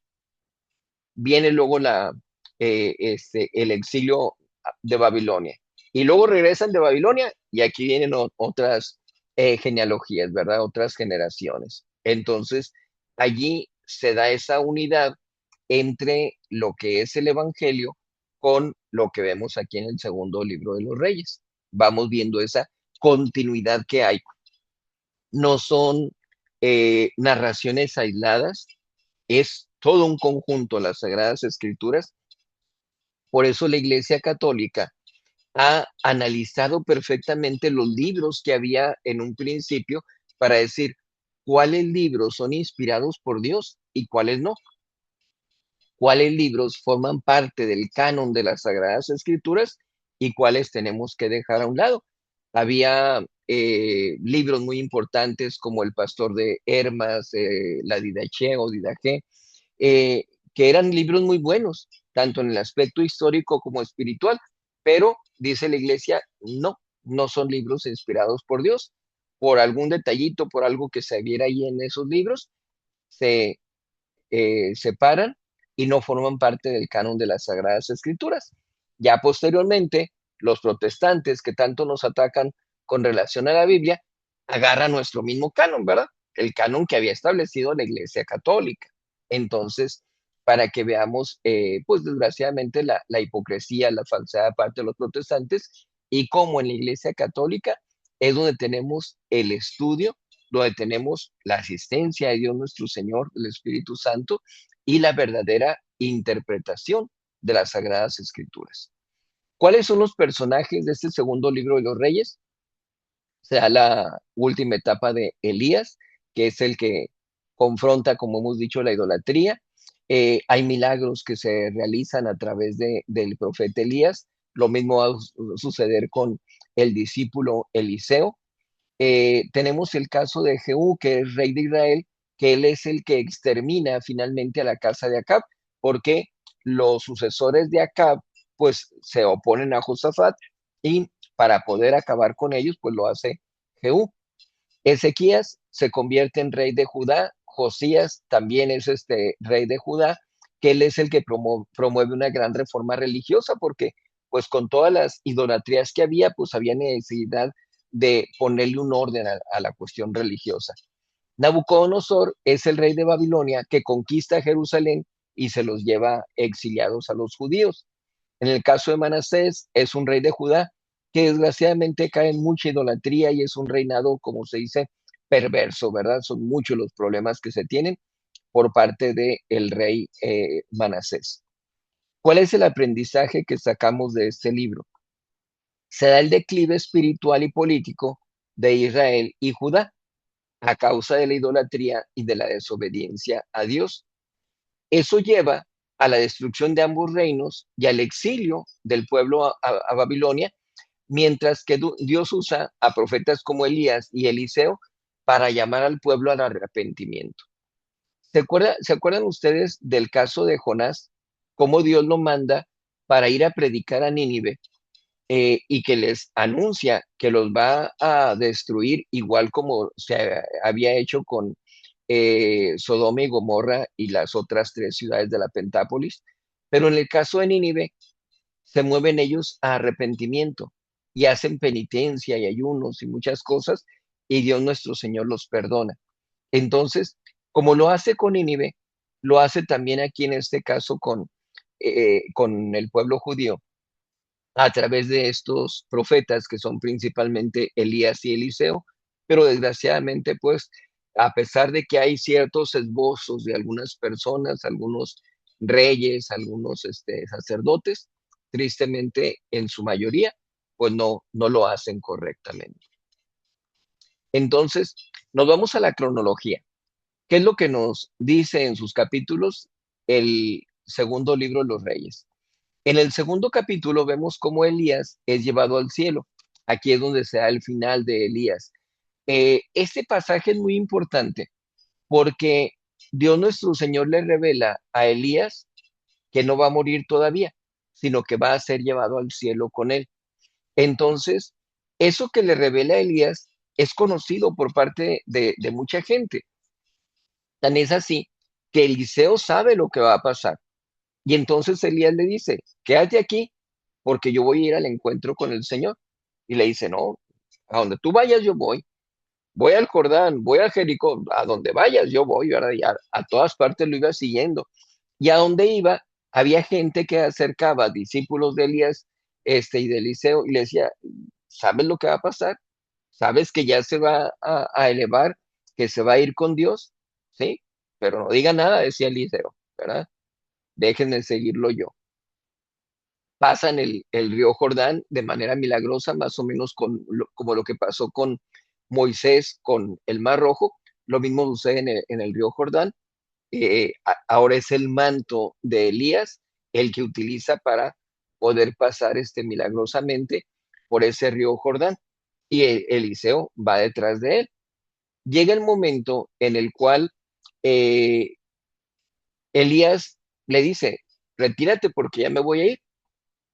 viene luego el exilio de Babilonia. Y luego regresan de Babilonia y aquí vienen otras genealogías, ¿verdad? Otras generaciones. Entonces, allí se da esa unidad entre lo que es el Evangelio con lo que vemos aquí en el segundo libro de los Reyes. Vamos viendo esa continuidad que hay. No son narraciones aisladas, es todo un conjunto, las Sagradas Escrituras. Por eso la Iglesia Católica ha analizado perfectamente los libros que había en un principio para decir cuáles libros son inspirados por Dios y cuáles no, cuáles libros forman parte del canon de las Sagradas Escrituras y cuáles tenemos que dejar a un lado. Había libros muy importantes como El Pastor de Hermas, la Didaché o Didaché, eh, que eran libros muy buenos, tanto en el aspecto histórico como espiritual, pero dice la iglesia, no, no son libros inspirados por Dios. Por algún detallito, por algo que se viera ahí en esos libros, se separan y no forman parte del canon de las Sagradas Escrituras. Ya posteriormente, los protestantes que tanto nos atacan con relación a la Biblia, agarran nuestro mismo canon, ¿verdad? El canon que había establecido la Iglesia Católica. Entonces, para que veamos, pues desgraciadamente, la hipocresía, la falsedad de parte de los protestantes y cómo en la Iglesia Católica es donde tenemos el estudio, donde tenemos la asistencia de Dios nuestro Señor, el Espíritu Santo, y la verdadera interpretación de las Sagradas Escrituras. ¿Cuáles son los personajes de este segundo libro de los Reyes? Será la última etapa de Elías, que es el que confronta, como hemos dicho, la idolatría. Hay milagros que se realizan a través del profeta Elías. Lo mismo va a suceder con el discípulo Eliseo. Tenemos el caso de Jehú, que es rey de Israel, que él es el que extermina finalmente a la casa de Acab, porque los sucesores de Acab pues se oponen a Josafat y para poder acabar con ellos pues lo hace Jehú. Ezequías se convierte en rey de Judá, Josías también es este rey de Judá, que él es el que promueve una gran reforma religiosa porque pues con todas las idolatrías que había pues había necesidad de ponerle un orden a la cuestión religiosa. Nabucodonosor es el rey de Babilonia que conquista Jerusalén y se los lleva exiliados a los judíos. En el caso de Manasés, es un rey de Judá que desgraciadamente cae en mucha idolatría y es un reinado, como se dice, perverso, ¿verdad? Son muchos los problemas que se tienen por parte del rey Manasés. ¿Cuál es el aprendizaje que sacamos de este libro? Se da el declive espiritual y político de Israel y Judá a causa de la idolatría y de la desobediencia a Dios. Eso lleva a la destrucción de ambos reinos y al exilio del pueblo a Babilonia, mientras que Dios usa a profetas como Elías y Eliseo para llamar al pueblo al arrepentimiento. ¿Se acuerdan ustedes del caso de Jonás? Cómo Dios lo manda para ir a predicar a Nínive y que les anuncia que los va a destruir igual como se había hecho con Sodoma y Gomorra y las otras tres ciudades de la Pentápolis. Pero en el caso de Nínive, se mueven ellos a arrepentimiento y hacen penitencia y ayunos y muchas cosas, y Dios nuestro Señor los perdona. Entonces, como lo hace con Nínive, lo hace también aquí en este caso con el pueblo judío a través de estos profetas que son principalmente Elías y Eliseo, pero desgraciadamente, pues, a pesar de que hay ciertos esbozos de algunas personas, algunos reyes, algunos sacerdotes, tristemente en su mayoría, pues no lo hacen correctamente. Entonces, nos vamos a la cronología. ¿Qué es lo que nos dice en sus capítulos el segundo libro de los Reyes? En el segundo capítulo vemos cómo Elías es llevado al cielo. Aquí es donde se da el final de Elías. Este pasaje es muy importante porque Dios nuestro Señor le revela a Elías que no va a morir todavía, sino que va a ser llevado al cielo con él. Entonces, eso que le revela a Elías es conocido por parte de mucha gente. Tan es así que Eliseo sabe lo que va a pasar. Y entonces Elías le dice, quédate aquí porque yo voy a ir al encuentro con el Señor. Y le dice, no, a donde tú vayas yo voy. Voy al Jordán, voy a Jericó, a donde vayas yo voy, ¿verdad? Y a todas partes lo iba siguiendo. Y a donde iba, había gente que acercaba, discípulos de Elías y de Eliseo, y le decía, ¿sabes lo que va a pasar? ¿Sabes que ya se va a elevar, que se va a ir con Dios? Sí, pero no diga nada, decía Eliseo, ¿verdad? Déjenme seguirlo yo. Pasan el río Jordán de manera milagrosa, más o menos como lo que pasó con Moisés con el Mar Rojo. Lo mismo sucede en el río Jordán. Ahora es el manto de Elías el que utiliza para poder pasar milagrosamente por ese río Jordán. Y Eliseo va detrás de él. Llega el momento en el cual eh, Elías le dice, retírate porque ya me voy a ir.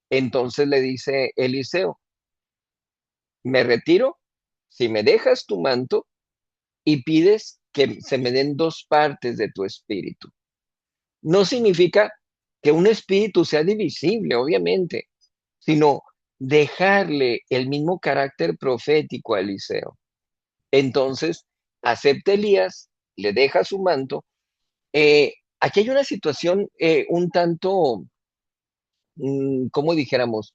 Entonces le dice Eliseo, me retiro si me dejas tu manto y pides que se me den dos partes de tu espíritu. No significa que un espíritu sea divisible, obviamente, sino dejarle el mismo carácter profético a Eliseo. Entonces, acepta Elías, le deja su manto. Aquí hay una situación un tanto, ¿cómo dijéramos?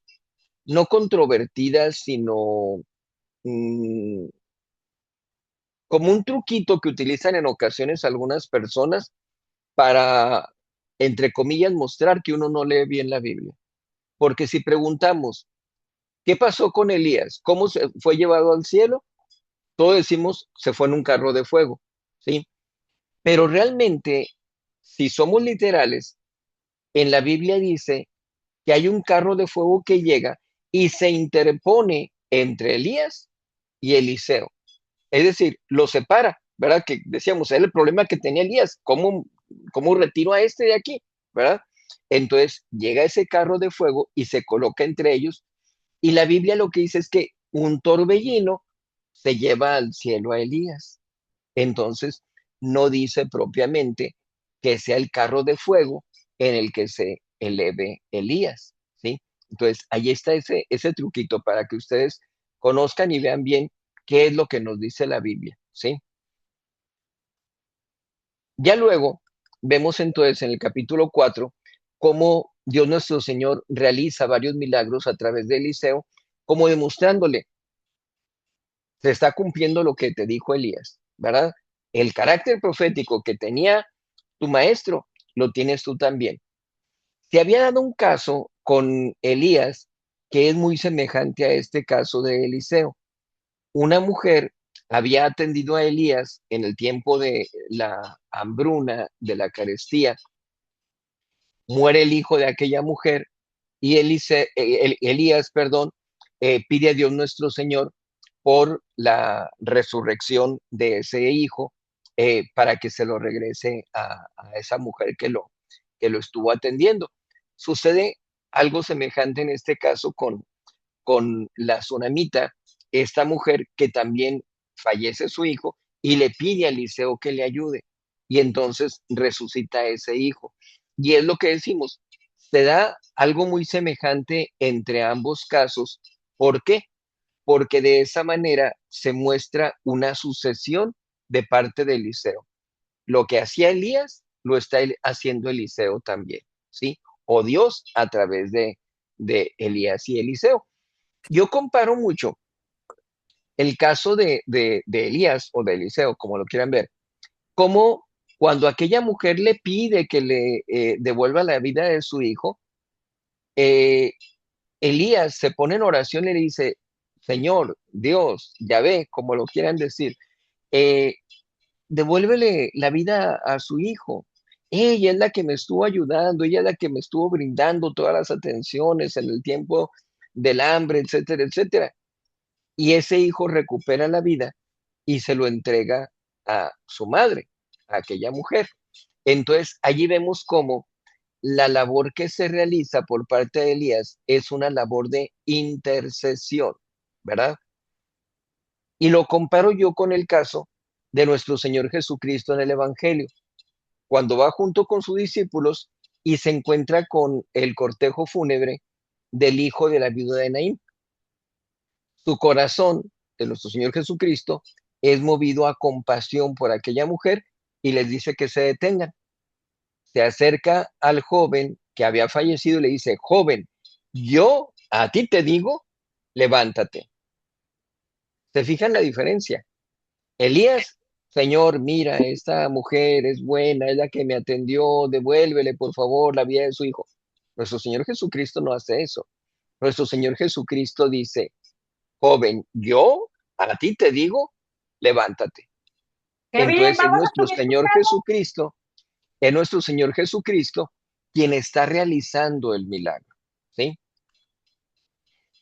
No controvertida, sino mm, como un truquito que utilizan en ocasiones algunas personas para, entre comillas, mostrar que uno no lee bien la Biblia. Porque si preguntamos, ¿qué pasó con Elías? ¿Cómo se fue llevado al cielo? Todos decimos, se fue en un carro de fuego, ¿sí? Pero realmente, si somos literales, en la Biblia dice que hay un carro de fuego que llega y se interpone entre Elías y Eliseo. Es decir, lo separa, ¿verdad? Que decíamos, es el problema que tenía Elías, ¿cómo retiro a este de aquí? ¿Verdad? Entonces llega ese carro de fuego y se coloca entre ellos y la Biblia lo que dice es que un torbellino se lleva al cielo a Elías. Entonces no dice propiamente que sea el carro de fuego en el que se eleve Elías, ¿sí? Entonces ahí está ese truquito para que ustedes conozcan y vean bien qué es lo que nos dice la Biblia, ¿sí? Ya luego vemos entonces en el capítulo 4 cómo Dios nuestro Señor realiza varios milagros a través de Eliseo, como demostrándole, se está cumpliendo lo que te dijo Elías, ¿verdad? El carácter profético que tenía tu maestro, lo tienes tú también. Se había dado un caso con Elías que es muy semejante a este caso de Eliseo. Una mujer había atendido a Elías en el tiempo de la hambruna, de la carestía. Muere el hijo de aquella mujer y Elías, perdón, pide a Dios nuestro Señor por la resurrección de ese hijo para que se lo regrese a esa mujer que lo estuvo atendiendo. Sucede algo semejante en este caso con la tsunamita, esta mujer que también fallece su hijo y le pide a Eliseo que le ayude. Y entonces resucita ese hijo. Y es lo que decimos, se da algo muy semejante entre ambos casos. ¿Por qué? Porque de esa manera se muestra una sucesión de parte de Eliseo. Lo que hacía Elías, lo está haciendo Eliseo también, ¿sí? O Dios a través de Elías y Eliseo. Yo comparo mucho el caso de Elías o de Eliseo, como lo quieran ver, como cuando aquella mujer le pide que le devuelva la vida de su hijo, eh, Elías se pone en oración y le dice, Señor, Dios, Yahvé, como lo quieran decir, eh, devuélvele la vida a su hijo. Ella es la que me estuvo ayudando, ella es la que me estuvo brindando todas las atenciones en el tiempo del hambre, etcétera, etcétera. Y ese hijo recupera la vida y se lo entrega a su madre, a aquella mujer. Entonces, allí vemos cómo la labor que se realiza por parte de Elías es una labor de intercesión, ¿verdad? Y lo comparo yo con el caso de nuestro Señor Jesucristo en el Evangelio, cuando va junto con sus discípulos y se encuentra con el cortejo fúnebre del hijo de la viuda de Naín. Su corazón de nuestro Señor Jesucristo es movido a compasión por aquella mujer y les dice que se detengan. Se acerca al joven que había fallecido y le dice, joven, yo a ti te digo, levántate. ¿Se fijan la diferencia? Elías, Señor, mira, esta mujer es buena, es la que me atendió, devuélvele por favor la vida de su hijo. Nuestro Señor Jesucristo no hace eso. Nuestro Señor Jesucristo dice, joven, yo a ti te digo, levántate. Kevin, Entonces vamos a comer pescado. Es nuestro Señor Jesucristo quien está realizando el milagro, ¿sí?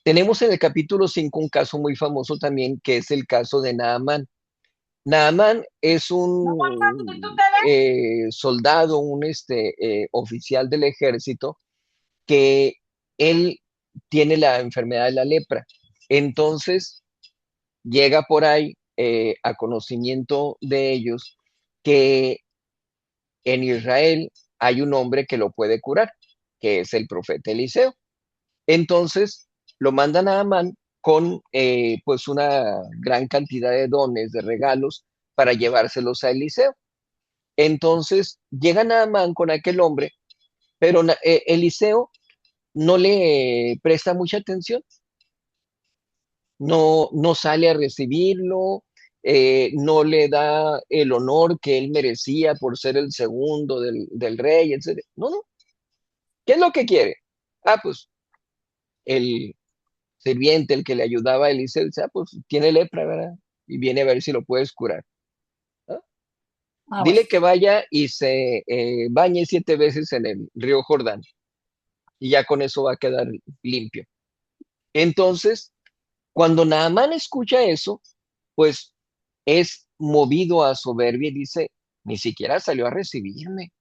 Tenemos en el capítulo 5 un caso muy famoso también, que es el caso de Naamán. Naamán es No vas a comer tu un tele. soldado, un oficial del ejército, que él tiene la enfermedad de la lepra. Entonces, llega por ahí a conocimiento de ellos que en Israel hay un hombre que lo puede curar, que es el profeta Eliseo. Entonces lo mandan a Amán con pues una gran cantidad de dones, de regalos para llevárselos a Eliseo. Entonces llegan a Amán con aquel hombre, pero Eliseo no le presta mucha atención, no sale a recibirlo, no le da el honor que él merecía por ser el segundo del rey, etc. No, no. ¿Qué es lo que quiere? Ah, pues el sirviente, el que le ayudaba a Eliseo, dice, ah, pues tiene lepra, ¿verdad? Y viene a ver si lo puedes curar. ¿Ah? Ah, bueno. Dile que vaya y se bañe 7 veces en el río Jordán y ya con eso va a quedar limpio. Entonces, cuando Naamán escucha eso, pues es movido a soberbia y dice, ni siquiera salió a recibirme.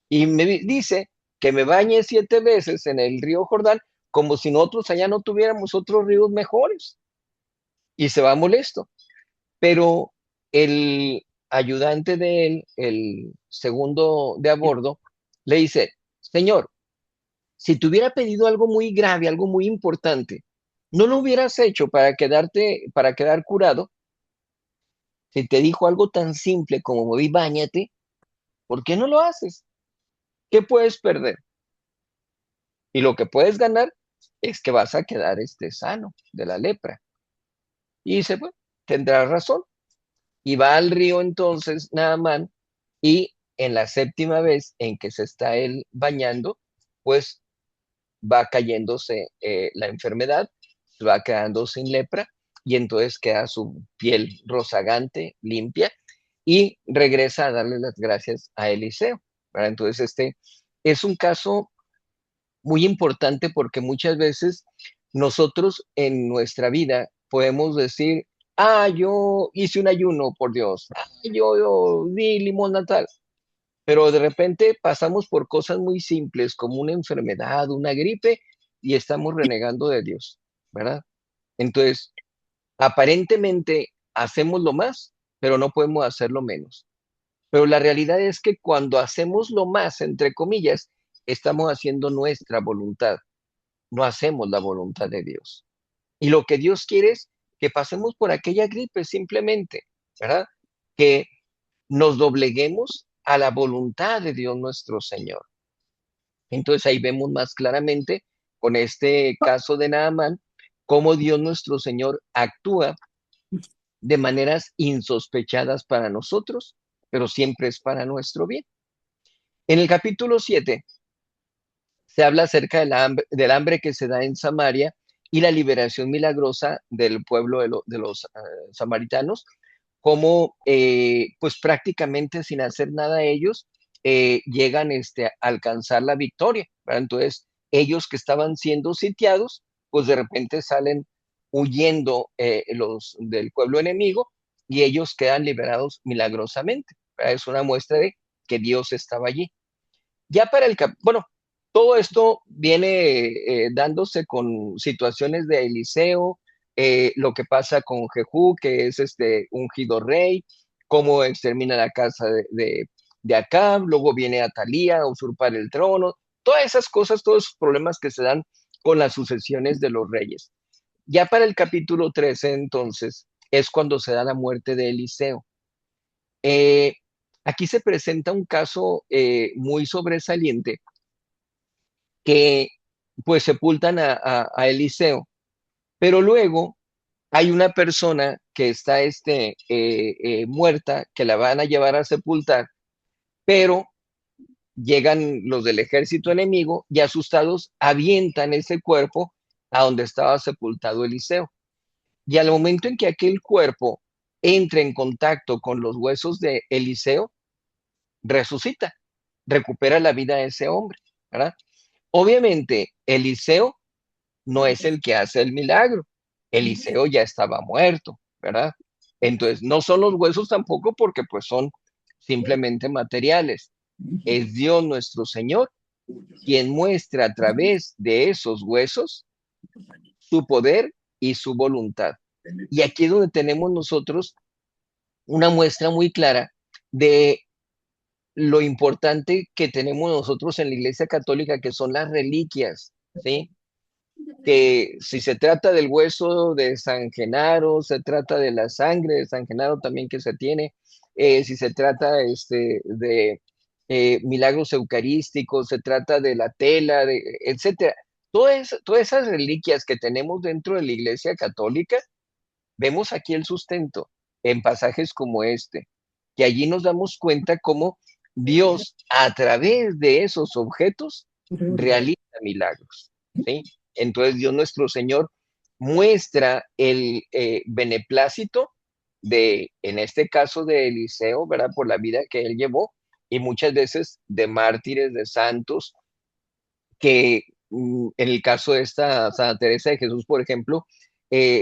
Y me dice que me bañe 7 veces en el río Jordán como si nosotros allá no tuviéramos otros ríos mejores. Y se va molesto. Pero el ayudante de él, el segundo de a bordo, le dice, Señor, si te hubiera pedido algo muy grave, algo muy importante, ¿no lo hubieras hecho para quedar curado? Si te dijo algo tan simple como moví, báñate, ¿por qué no lo haces? ¿Qué puedes perder? Y lo que puedes ganar es que vas a quedar sano de la lepra. Y dice, bueno, tendrás razón. Y va al río entonces Naamán, y en la séptima vez en que se está él bañando, pues va cayéndose la enfermedad, se va quedando sin lepra, y entonces queda su piel rozagante, limpia, y regresa a darle las gracias a Eliseo, ¿verdad? Entonces este es un caso muy importante porque muchas veces nosotros en nuestra vida podemos decir, yo hice un ayuno por Dios, yo di limón natal, pero de repente pasamos por cosas muy simples como una enfermedad, una gripe, y estamos renegando de Dios, ¿verdad? Entonces, aparentemente hacemos lo más, pero no podemos hacerlo menos. Pero la realidad es que cuando hacemos lo más, entre comillas, estamos haciendo nuestra voluntad, no hacemos la voluntad de Dios. Y lo que Dios quiere es que pasemos por aquella gripe simplemente, ¿verdad? Que nos dobleguemos a la voluntad de Dios nuestro Señor. Entonces ahí vemos más claramente con este caso de Naamán cómo Dios nuestro Señor actúa de maneras insospechadas para nosotros, pero siempre es para nuestro bien. En el capítulo 7 se habla acerca del hambre que se da en Samaria y la liberación milagrosa del pueblo de los samaritanos, como pues prácticamente sin hacer nada ellos llegan a alcanzar la victoria, ¿verdad? Entonces ellos que estaban siendo sitiados, pues de repente salen huyendo los del pueblo enemigo, y ellos quedan liberados milagrosamente, ¿verdad? Es una muestra de que Dios estaba allí. Ya para bueno, todo esto viene dándose con situaciones de Eliseo, lo que pasa con Jehú, que es este ungido rey, cómo extermina la casa de Acab, luego viene Atalía a usurpar el trono, todas esas cosas, todos esos problemas que se dan con las sucesiones de los reyes. Ya para el capítulo 13, entonces, es cuando se da la muerte de Eliseo. Eh, Aquí se presenta un caso muy sobresaliente, que pues sepultan a Eliseo, pero luego hay una persona que está muerta, que la van a llevar a sepultar, pero llegan los del ejército enemigo y asustados avientan ese cuerpo a donde estaba sepultado Eliseo. Y al momento en que aquel cuerpo entra en contacto con los huesos de Eliseo, resucita, recupera la vida de ese hombre, ¿verdad? Obviamente, Eliseo no es el que hace el milagro. Eliseo ya estaba muerto, ¿verdad? Entonces, no son los huesos tampoco porque pues son simplemente materiales. Es Dios nuestro Señor quien muestra a través de esos huesos su poder y su voluntad. Y aquí es donde tenemos nosotros una muestra muy clara de lo importante que tenemos nosotros en la Iglesia Católica, que son las reliquias, ¿sí? Que si se trata del hueso de San Genaro, se trata de la sangre de San Genaro también que se tiene, si se trata de milagros eucarísticos, se trata de la tela, etcétera. Todas esas reliquias que tenemos dentro de la Iglesia Católica, vemos aquí el sustento en pasajes como este, que allí nos damos cuenta cómo Dios, a través de esos objetos, realiza milagros, ¿sí? Entonces Dios nuestro Señor muestra el beneplácito en este caso de Eliseo, ¿verdad? Por la vida que él llevó, y muchas veces de mártires, de santos, que en el caso de esta Santa Teresa de Jesús, por ejemplo,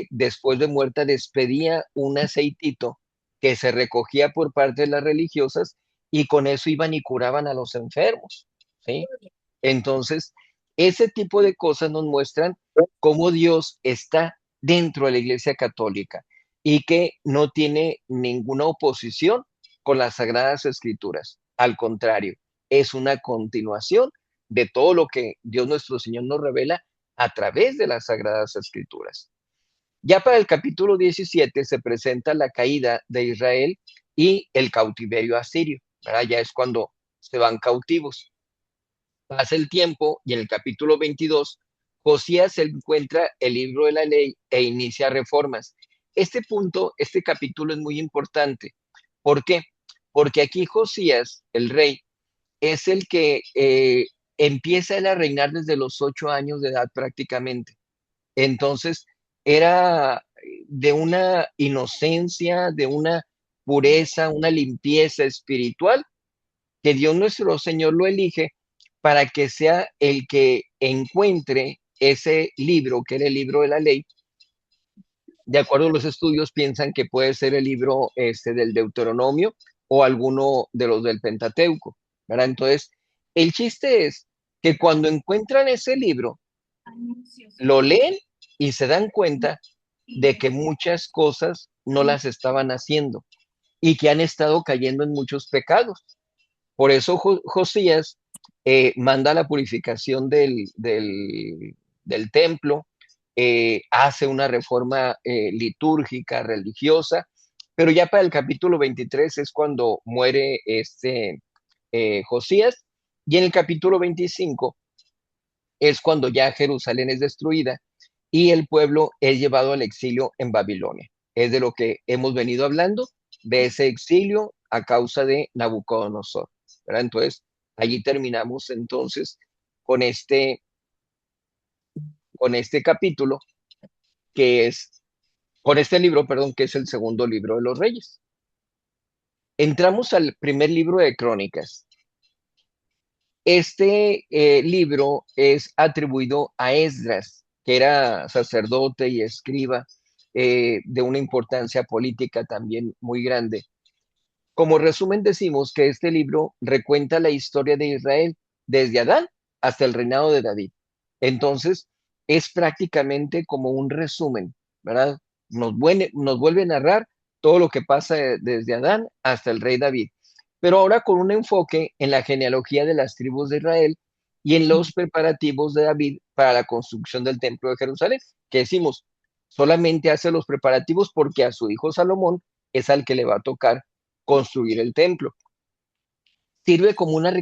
después de muerta despedía un aceitito que se recogía por parte de las religiosas, y con eso iban y curaban a los enfermos, ¿sí? Entonces, ese tipo de cosas nos muestran cómo Dios está dentro de la Iglesia Católica y que no tiene ninguna oposición con las Sagradas Escrituras. Al contrario, es una continuación de todo lo que Dios nuestro Señor nos revela a través de las Sagradas Escrituras. Ya para el capítulo 17 se presenta la caída de Israel y el cautiverio asirio, ¿verdad? Ya es cuando se van cautivos. Pasa el tiempo y en el capítulo 22, Josías encuentra el libro de la ley e inicia reformas. este punto, este capítulo es muy importante. ¿Por qué? Porque aquí Josías, el rey, es el que empieza él a reinar desde los 8 años de edad prácticamente. Entonces, era de una inocencia, de una pureza, una limpieza espiritual, que Dios nuestro Señor lo elige para que sea el que encuentre ese libro, que era el libro de la ley. De acuerdo a los estudios, piensan que puede ser el libro del Deuteronomio o alguno de los del Pentateuco, ¿verdad? Entonces, el chiste es que cuando encuentran ese libro, lo leen y se dan cuenta de que muchas cosas no las estaban haciendo y que han estado cayendo en muchos pecados. Por eso Josías manda la purificación del templo, hace una reforma litúrgica, religiosa, pero ya para el capítulo 23 es cuando muere Josías, y en el capítulo 25 es cuando ya Jerusalén es destruida y el pueblo es llevado al exilio en Babilonia. Es de lo que hemos venido hablando, de ese exilio a causa de Nabucodonosor, ¿verdad? Entonces, allí terminamos entonces con con este capítulo, que es, con este libro, perdón, que es el segundo libro de los Reyes. Entramos al primer libro de Crónicas. Este libro es atribuido a Esdras, que era sacerdote y escriba de una importancia política también muy grande. Como resumen, decimos que este libro recuenta la historia de Israel desde Adán hasta el reinado de David. Entonces, es prácticamente como un resumen, ¿verdad? Nos vuelve a narrar todo lo que pasa desde Adán hasta el rey David, pero ahora con un enfoque en la genealogía de las tribus de Israel y en los preparativos de David para la construcción del templo de Jerusalén, que decimos, solamente hace los preparativos porque a su hijo Salomón es al que le va a tocar construir el templo. Sirve como una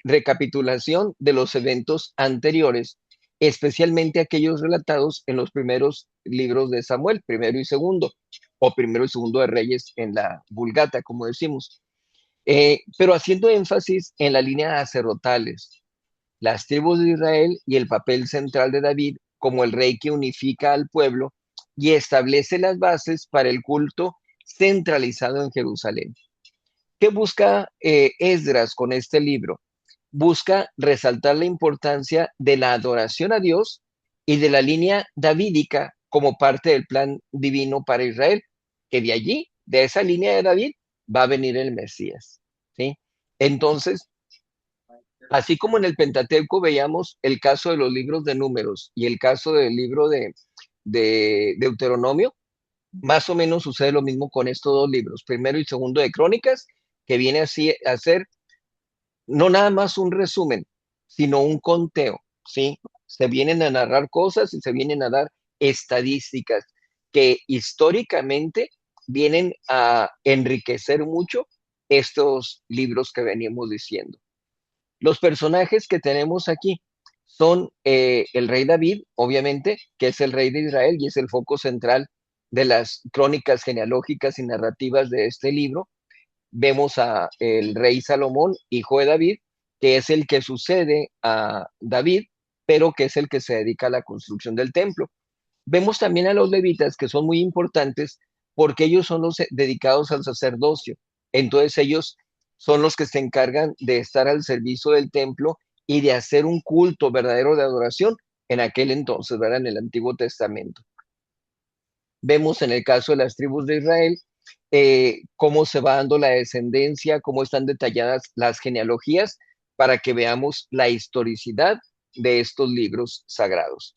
recapitulación de los eventos anteriores, especialmente aquellos relatados en los primeros libros de Samuel, primero y segundo, o primero y segundo de Reyes en la Vulgata, como decimos. Pero haciendo énfasis en la línea de sacerdotales, las tribus de Israel y el papel central de David como el rey que unifica al pueblo y establece las bases para el culto centralizado en Jerusalén. ¿Qué busca Esdras con este libro? Busca resaltar la importancia de la adoración a Dios y de la línea davídica como parte del plan divino para Israel, que de allí, de esa línea de David, va a venir el Mesías. ¿Sí? Entonces, así como en el Pentateuco veíamos el caso de los libros de Números y el caso del libro de Deuteronomio, más o menos sucede lo mismo con estos dos libros, primero y segundo de Crónicas, que viene así a ser no nada más un resumen, sino un conteo, ¿sí? Se vienen a narrar cosas y se vienen a dar estadísticas que históricamente vienen a enriquecer mucho estos libros que venimos diciendo. Los personajes que tenemos aquí son el rey David, obviamente, que es el rey de Israel y es el foco central de las crónicas genealógicas y narrativas de este libro. Vemos a el rey Salomón, hijo de David, que es el que sucede a David, pero que es el que se dedica a la construcción del templo. Vemos también a los levitas, que son muy importantes porque ellos son los dedicados al sacerdocio. Entonces ellos son los que se encargan de estar al servicio del templo y de hacer un culto verdadero de adoración en aquel entonces, ¿verdad? En el Antiguo Testamento. Vemos en el caso de las tribus de Israel cómo se va dando la descendencia, cómo están detalladas las genealogías para que veamos la historicidad de estos libros sagrados.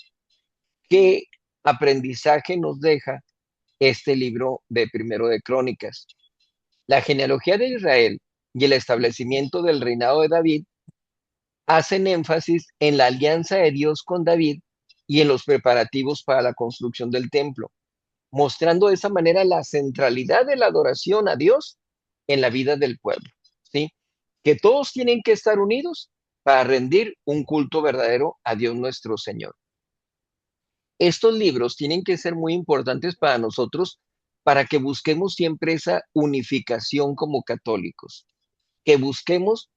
¿Qué aprendizaje nos deja este libro de Primero de Crónicas? La genealogía de Israel y el establecimiento del reinado de David hacen énfasis en la alianza de Dios con David y en los preparativos para la construcción del templo, mostrando de esa manera la centralidad de la adoración a Dios en la vida del pueblo, ¿sí? Que todos tienen que estar unidos para rendir un culto verdadero a Dios nuestro Señor. estos libros tienen que ser muy importantes para nosotros para que busquemos siempre esa unificación como católicos, que busquemos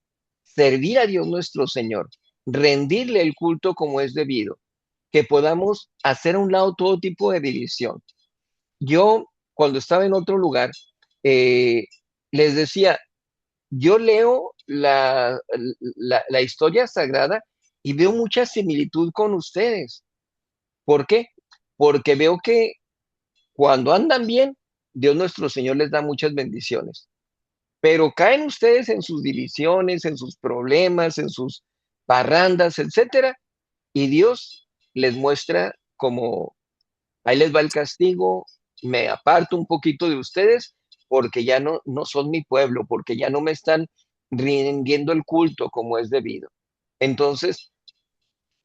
servir a Dios nuestro Señor, rendirle el culto como es debido, que podamos hacer a un lado todo tipo de división. Yo, cuando estaba en otro lugar, eh, les decía, yo leo la historia sagrada y veo mucha similitud con ustedes. ¿Por qué? Porque veo que cuando andan bien, Dios nuestro Señor les da muchas bendiciones. Pero caen ustedes en sus divisiones, en sus problemas, en sus parrandas, etcétera, y Dios les muestra como ahí les va el castigo, me aparto un poquito de ustedes porque ya no son mi pueblo, porque ya no me están rindiendo el culto como es debido. Entonces,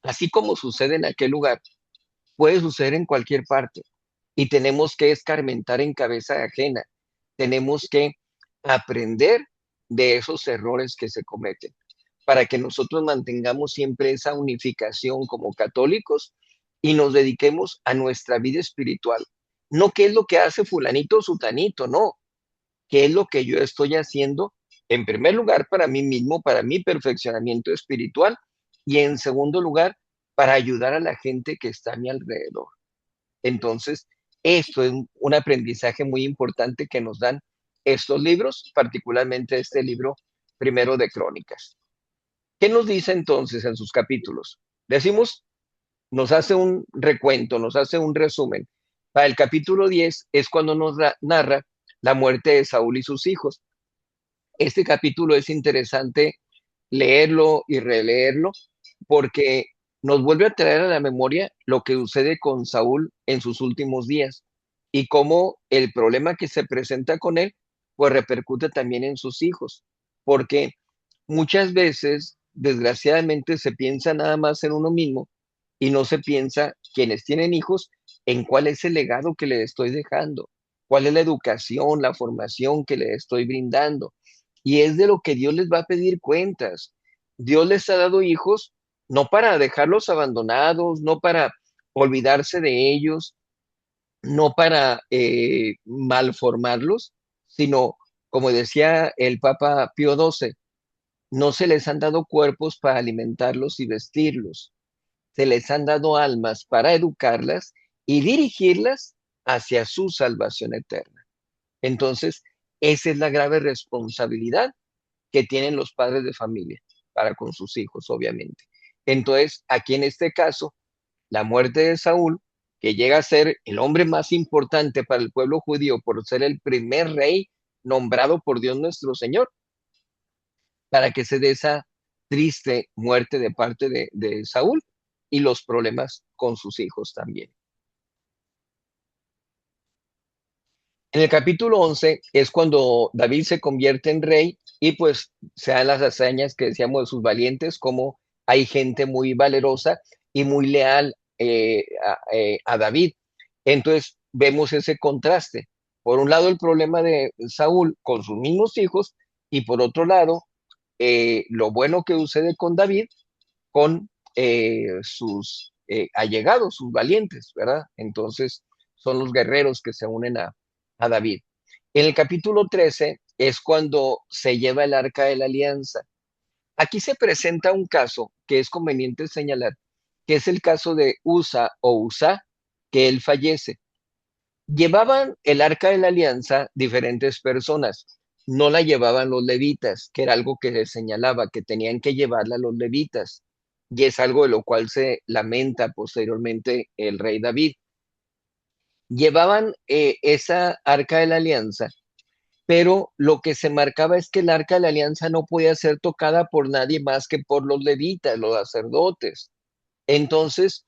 así como sucede en aquel lugar, puede suceder en cualquier parte y tenemos que escarmentar en cabeza ajena. Tenemos que aprender de esos errores que se cometen para que nosotros mantengamos siempre esa unificación como católicos y nos dediquemos a nuestra vida espiritual. No qué es lo que hace fulanito o sutanito, no, qué es lo que yo estoy haciendo en primer lugar para mí mismo, para mi perfeccionamiento espiritual y en segundo lugar para ayudar a la gente que está a mi alrededor. Entonces, esto es un aprendizaje muy importante que nos dan estos libros, particularmente este libro primero de Crónicas. ¿Qué nos dice entonces en sus capítulos? Decimos, nos hace un recuento, nos hace un resumen. Para el capítulo 10 es cuando nos narra la muerte de Saúl y sus hijos. Este capítulo es interesante leerlo y releerlo porque nos vuelve a traer a la memoria lo que sucede con Saúl en sus últimos días y cómo el problema que se presenta con él pues repercute también en sus hijos, porque muchas veces, desgraciadamente, se piensa nada más en uno mismo y no se piensa quienes tienen hijos en cuál es el legado que le estoy dejando, cuál es la educación, la formación que le estoy brindando. Y es de lo que Dios les va a pedir cuentas. Dios les ha dado hijos no para dejarlos abandonados, no para olvidarse de ellos, no para malformarlos, sino, como decía el Papa Pío XII, no se les han dado cuerpos para alimentarlos y vestirlos, se les han dado almas para educarlas y dirigirlas hacia su salvación eterna. Entonces, esa es la grave responsabilidad que tienen los padres de familia para con sus hijos, obviamente. Entonces, aquí en este caso, la muerte de Saúl, que llega a ser el hombre más importante para el pueblo judío por ser el primer rey nombrado por Dios nuestro Señor, para que se dé esa triste muerte de parte de Saúl y los problemas con sus hijos también. En el capítulo 11 es cuando David se convierte en rey y pues se dan las hazañas que decíamos de sus valientes, como hay gente muy valerosa y muy leal a David. Entonces vemos ese contraste. Por un lado el problema de Saúl con sus mismos hijos y por otro lado lo bueno que sucede con David con sus allegados, sus valientes, ¿verdad? Entonces son los guerreros que se unen a David. En el capítulo 13 es cuando se lleva el arca de la alianza. Aquí se presenta un caso que es conveniente señalar, que es el caso de Usa o Usa, que él fallece. Llevaban el arca de la alianza diferentes personas, no la llevaban los levitas, que era algo que se señalaba, que tenían que llevarla los levitas, y es algo de lo cual se lamenta posteriormente el rey David. Llevaban esa arca de la alianza, pero lo que se marcaba es que el arca de la alianza no podía ser tocada por nadie más que por los levitas, los sacerdotes. Entonces,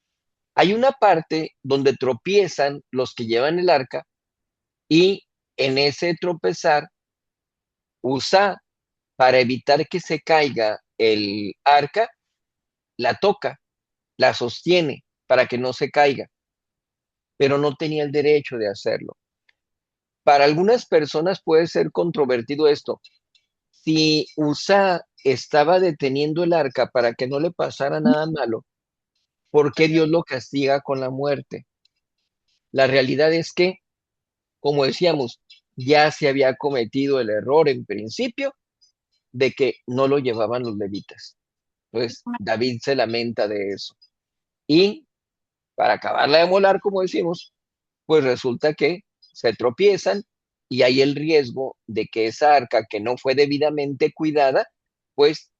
hay una parte donde tropiezan los que llevan el arca y en ese tropezar usa para evitar que se caiga el arca, la toca, la sostiene para que no se caiga, pero no tenía el derecho de hacerlo. Para algunas personas puede ser controvertido esto. Si Usa estaba deteniendo el arca para que no le pasara nada malo, ¿por qué Dios lo castiga con la muerte? La realidad es que, como decíamos, ya se había cometido el error en principio de que no lo llevaban los levitas. Entonces, David se lamenta de eso. Y para acabarla de molar, como decimos, pues resulta que se tropiezan y hay el riesgo de que esa arca que no fue debidamente cuidada, pues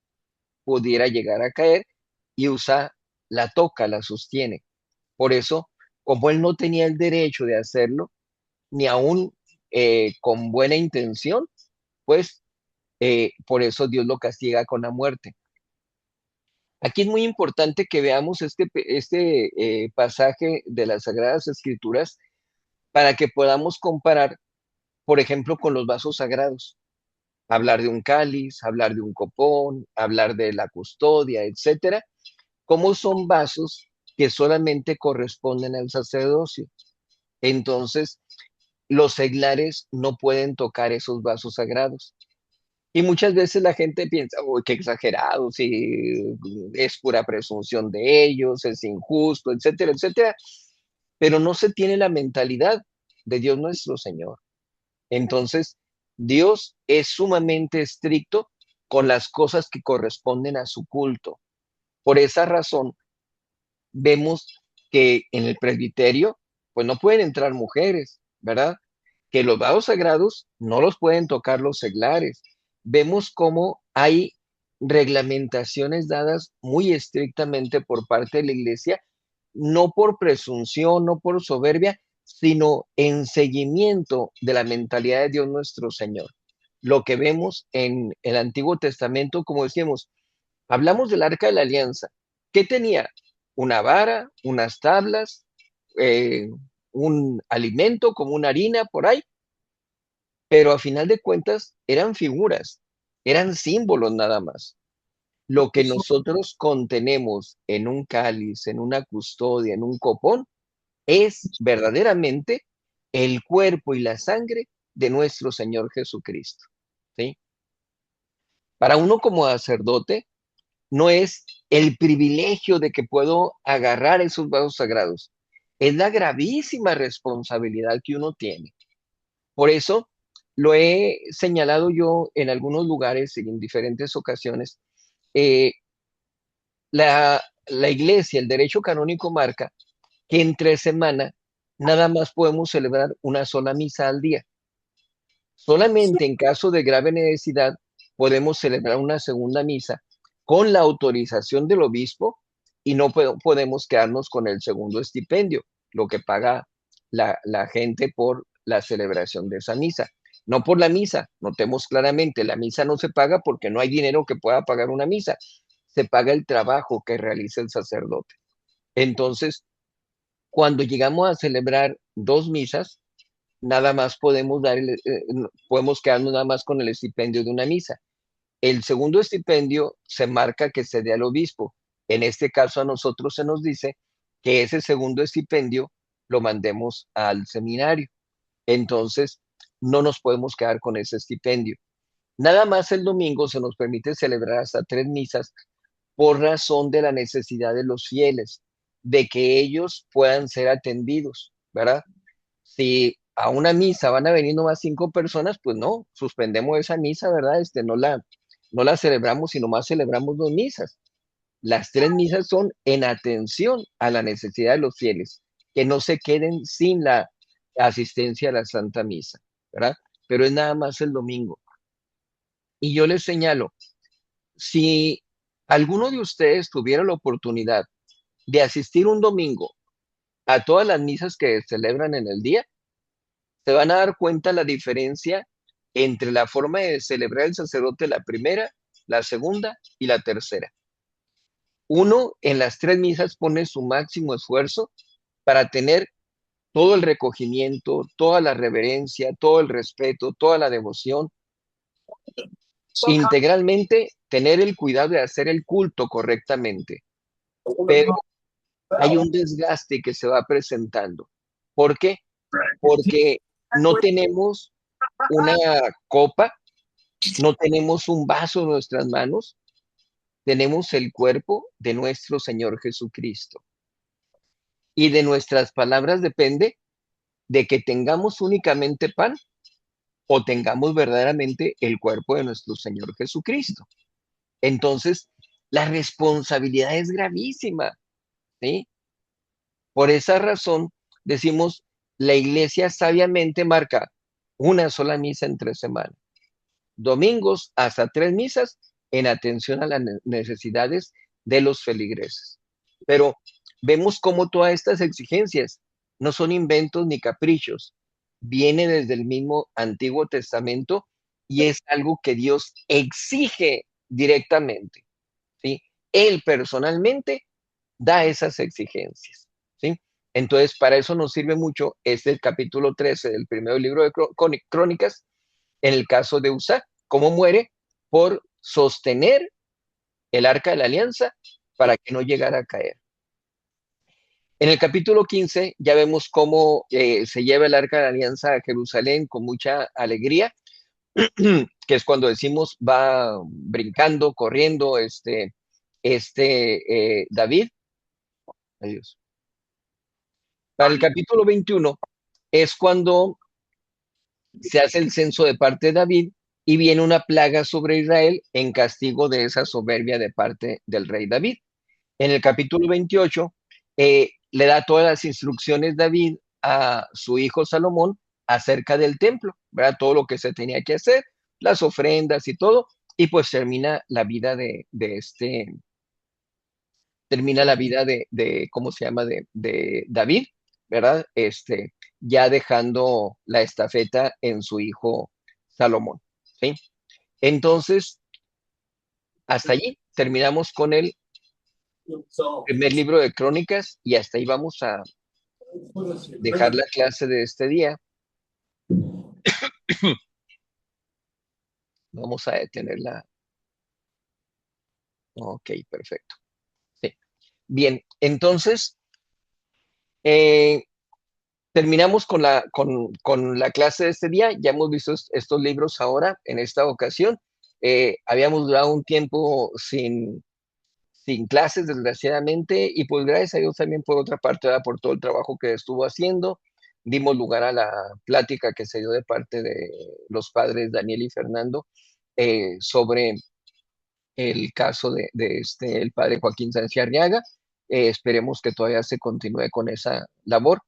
pudiera llegar a caer y Usa la toca, la sostiene. Por eso, como él no tenía el derecho de hacerlo, ni aún con buena intención, pues por eso Dios lo castiga con la muerte. Aquí es muy importante que veamos este pasaje de las Sagradas Escrituras para que podamos comparar, por ejemplo, con los vasos sagrados. Hablar de un cáliz, hablar de un copón, hablar de la custodia, etcétera, como son vasos que solamente corresponden al sacerdocio. Entonces, los seglares no pueden tocar esos vasos sagrados. Y muchas veces la gente piensa, uy, qué exagerado, si es pura presunción de ellos, es injusto, etcétera, etcétera. Pero no se tiene la mentalidad de Dios nuestro Señor. Entonces, Dios es sumamente estricto con las cosas que corresponden a su culto. Por esa razón, vemos que en el presbiterio, pues no pueden entrar mujeres, ¿verdad? Que los vasos sagrados no los pueden tocar los seglares. Vemos cómo hay reglamentaciones dadas muy estrictamente por parte de la iglesia, no por presunción, no por soberbia, sino en seguimiento de la mentalidad de Dios nuestro Señor. Lo que vemos en el Antiguo Testamento, como decíamos, hablamos del Arca de la Alianza. ¿Qué tenía? Una vara, unas tablas, eh, un alimento como una harina por ahí, pero a final de cuentas eran figuras, eran símbolos nada más. Lo que nosotros contenemos en un cáliz, en una custodia, en un copón, es verdaderamente el cuerpo y la sangre de nuestro Señor Jesucristo. ¿Sí? Para uno como sacerdote, no es el privilegio de que puedo agarrar esos vasos sagrados, es la gravísima responsabilidad que uno tiene. Por eso lo he señalado yo en algunos lugares y en diferentes ocasiones. eh, la iglesia, el derecho canónico marca que entre semana nada más podemos celebrar una sola misa al día. Solamente en caso de grave necesidad podemos celebrar una segunda misa con la autorización del obispo y no podemos quedarnos con el segundo estipendio, lo que paga la gente por la celebración de esa misa. No por la misa, notemos claramente, la misa no se paga porque no hay dinero que pueda pagar una misa, se paga el trabajo que realiza el sacerdote. Entonces, cuando llegamos a celebrar dos misas, nada más podemos podemos quedarnos nada más con el estipendio de una misa. El segundo estipendio se marca que se dé al obispo. En este caso a nosotros se nos dice que ese segundo estipendio lo mandemos al seminario. Entonces, no nos podemos quedar con ese estipendio. Nada más el domingo se nos permite celebrar hasta tres misas por razón de la necesidad de los fieles, de que ellos puedan ser atendidos, ¿verdad? Si a una misa van a venir nomás 5 personas, pues no, suspendemos esa misa, ¿verdad? No la celebramos, sino más celebramos dos misas. Las tres misas son en atención a la necesidad de los fieles, que no se queden sin la asistencia a la Santa Misa, ¿verdad? Pero es nada más el domingo. Y yo les señalo, si alguno de ustedes tuviera la oportunidad de asistir un domingo a todas las misas que celebran en el día, se van a dar cuenta la diferencia entre la forma de celebrar el sacerdote la primera, la segunda y la tercera. Uno en las tres misas pone su máximo esfuerzo para tener todo el recogimiento, toda la reverencia, todo el respeto, toda la devoción, integralmente tener el cuidado de hacer el culto correctamente. Pero hay un desgaste que se va presentando. ¿Por qué? Porque no tenemos una copa, no tenemos un vaso en nuestras manos, tenemos el cuerpo de nuestro Señor Jesucristo. y de nuestras palabras depende de que tengamos únicamente pan o tengamos verdaderamente el cuerpo de nuestro Señor Jesucristo. Entonces, la responsabilidad es gravísima, ¿sí? Por esa razón, decimos, la iglesia sabiamente marca una sola misa entre semana, domingos hasta 3 misas en atención a las necesidades de los feligreses. Pero vemos cómo todas estas exigencias no son inventos ni caprichos, viene desde el mismo Antiguo Testamento y es algo que Dios exige directamente, ¿sí? Él personalmente da esas exigencias, ¿sí? Entonces, para eso nos sirve mucho este capítulo 13 del primer libro de Crónicas, en el caso de Usa, cómo muere por sostener el arca de la alianza para que no llegara a caer. En el capítulo 15 ya vemos cómo se lleva el arca de la alianza a Jerusalén con mucha alegría, que es cuando decimos va brincando, corriendo, David. Adiós. Para el capítulo 21 es cuando se hace el censo de parte de David y viene una plaga sobre Israel en castigo de esa soberbia de parte del rey David. En el capítulo 28 le da todas las instrucciones David a su hijo Salomón acerca del templo, ¿verdad? Todo lo que se tenía que hacer, las ofrendas y todo, y pues termina la vida termina la vida ¿cómo se llama? De David, ¿verdad? Ya dejando la estafeta en su hijo Salomón, ¿sí? Entonces, hasta allí terminamos con el primer libro de Crónicas y hasta ahí vamos a dejar la clase de este día. Vamos a detenerla. Ok, perfecto. Sí. Bien, entonces, eh, terminamos con la clase de este día. Ya hemos visto estos libros ahora, en esta ocasión. Habíamos durado un tiempo sin clases, desgraciadamente, y pues gracias a Dios también por otra parte, ¿verdad? Por todo el trabajo que estuvo haciendo. Dimos lugar a la plática que se dio de parte de los padres Daniel y Fernando sobre el caso de el padre Joaquín Sánchez Arriaga. Esperemos que todavía se continúe con esa labor.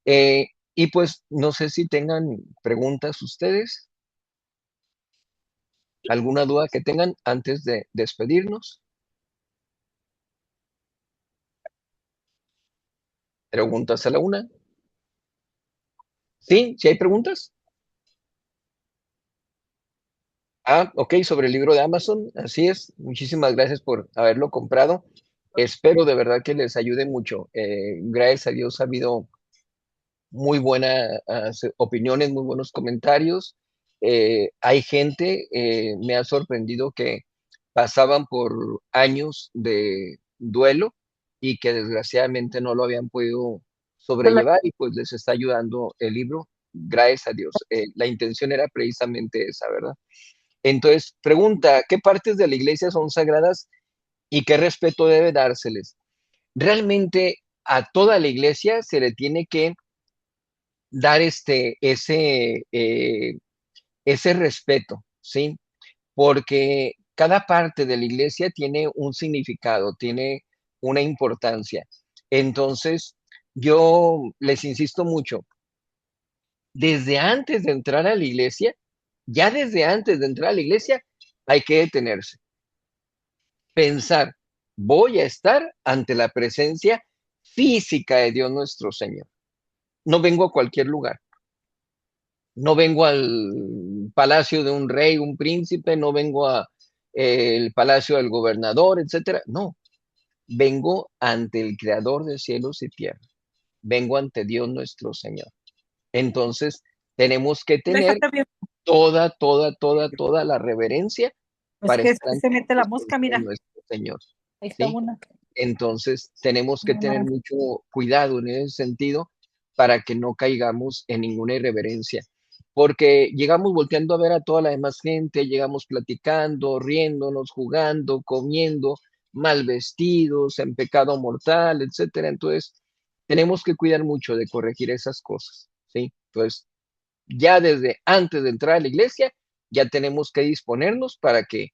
Eh, y pues no sé si tengan preguntas ustedes, alguna duda que tengan antes de despedirnos. Preguntas a la una. ¿Sí? ¿Sí hay preguntas? Ah, ok, sobre el libro de Amazon, así es. Muchísimas gracias por haberlo comprado. Espero de verdad que les ayude mucho. Gracias a Dios ha habido muy buenas opiniones, muy buenos comentarios. Hay gente, me ha sorprendido que pasaban por años de duelo y que desgraciadamente no lo habían podido sobrellevar y pues les está ayudando el libro, gracias a Dios. La intención era precisamente esa, ¿verdad? Entonces, pregunta, ¿qué partes de la iglesia son sagradas y qué respeto debe dárseles? Realmente a toda la iglesia se le tiene que dar ese respeto, ¿sí? Porque cada parte de la iglesia tiene un significado, tiene una importancia. Entonces, yo les insisto mucho, desde antes de entrar a la iglesia, ya desde antes de entrar a la iglesia, hay que detenerse, pensar, voy a estar ante la presencia física de Dios nuestro Señor. No vengo a cualquier lugar. No vengo al palacio de un rey, un príncipe, no vengo a el palacio del gobernador, etcétera. No, vengo ante el creador de cielos y tierra. Vengo ante Dios nuestro Señor. Entonces, tenemos que tener Déjate bien. toda la reverencia Es para que estar ante se mete la la mosca, presencia de mira. nuestro Señor. Ahí está ¿Sí? una. Entonces, tenemos que tener No, mucho cuidado en ese sentido para que no caigamos en ninguna irreverencia, porque llegamos volteando a ver a toda la demás gente, llegamos platicando, riéndonos, jugando, comiendo, mal vestidos, en pecado mortal, etcétera. Entonces, tenemos que cuidar mucho de corregir esas cosas, ¿sí? Entonces, ya desde antes de entrar a la iglesia, ya tenemos que disponernos para que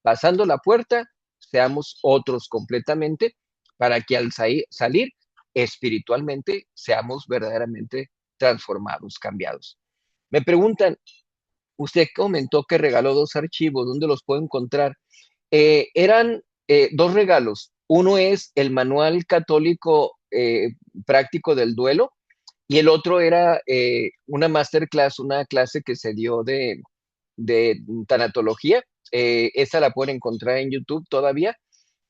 pasando la puerta seamos otros completamente, para que al salir espiritualmente seamos verdaderamente transformados, cambiados. Me preguntan, usted comentó que regaló 2 archivos, ¿dónde los puedo encontrar? Eran 2 regalos. Uno es el manual católico práctico del duelo y el otro era una masterclass, una clase que se dio de tanatología. Esa la pueden encontrar en YouTube todavía.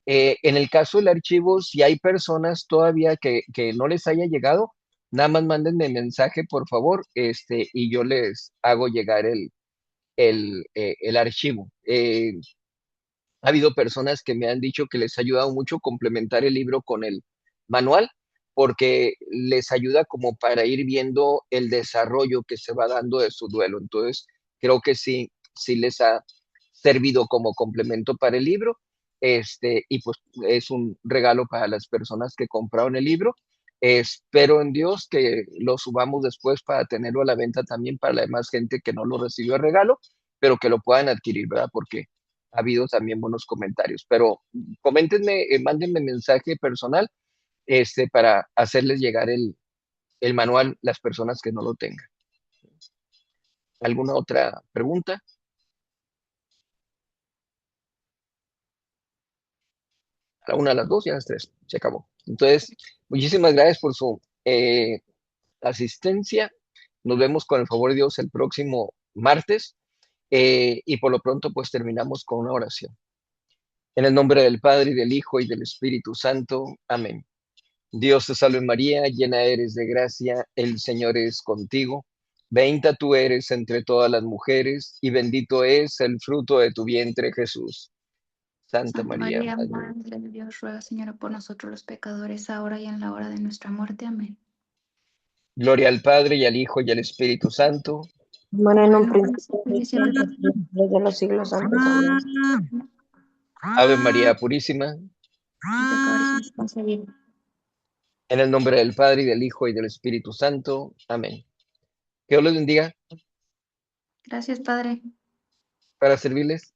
En el caso del archivo, si hay personas todavía que no les haya llegado, nada más mándenme mensaje, por favor, y yo les hago llegar el archivo. Ha habido personas que me han dicho que les ha ayudado mucho complementar el libro con el manual, porque les ayuda como para ir viendo el desarrollo que se va dando de su duelo. Entonces, creo que sí, sí les ha servido como complemento para el libro. Y pues es un regalo para las personas que compraron el libro. Espero en Dios que lo subamos después para tenerlo a la venta también para la demás gente que no lo recibió el regalo, pero que lo puedan adquirir, ¿verdad? Porque ha habido también buenos comentarios. Pero coméntenme, mándenme mensaje personal para hacerles llegar el manual las personas que no lo tengan. ¿Alguna otra pregunta? A la una, a las dos y a las tres. Se acabó. Entonces, muchísimas gracias por su asistencia. Nos vemos con el favor de Dios el próximo martes. Y por lo pronto, pues terminamos con una oración. En el nombre del Padre, y del Hijo, y del Espíritu Santo. Amén. Dios te salve María, llena eres de gracia, el Señor es contigo. Bendita tú eres entre todas las mujeres, y bendito es el fruto de tu vientre, Jesús. Santa Santa María, María, Madre. Madre de Dios, ruega, Señora, por nosotros los pecadores, ahora y en la hora de nuestra muerte. Amén. Gloria al Padre, y al Hijo, y al Espíritu Santo. Bueno, en Ahora un en un principio, principio y siempre, desde los siglos santos. Amén. Ave María Purísima. sin pecado y sin concebir. En el nombre del Padre, y del Hijo, y del Espíritu Santo. Amén. Que Dios les bendiga Gracias, Padre. para servirles.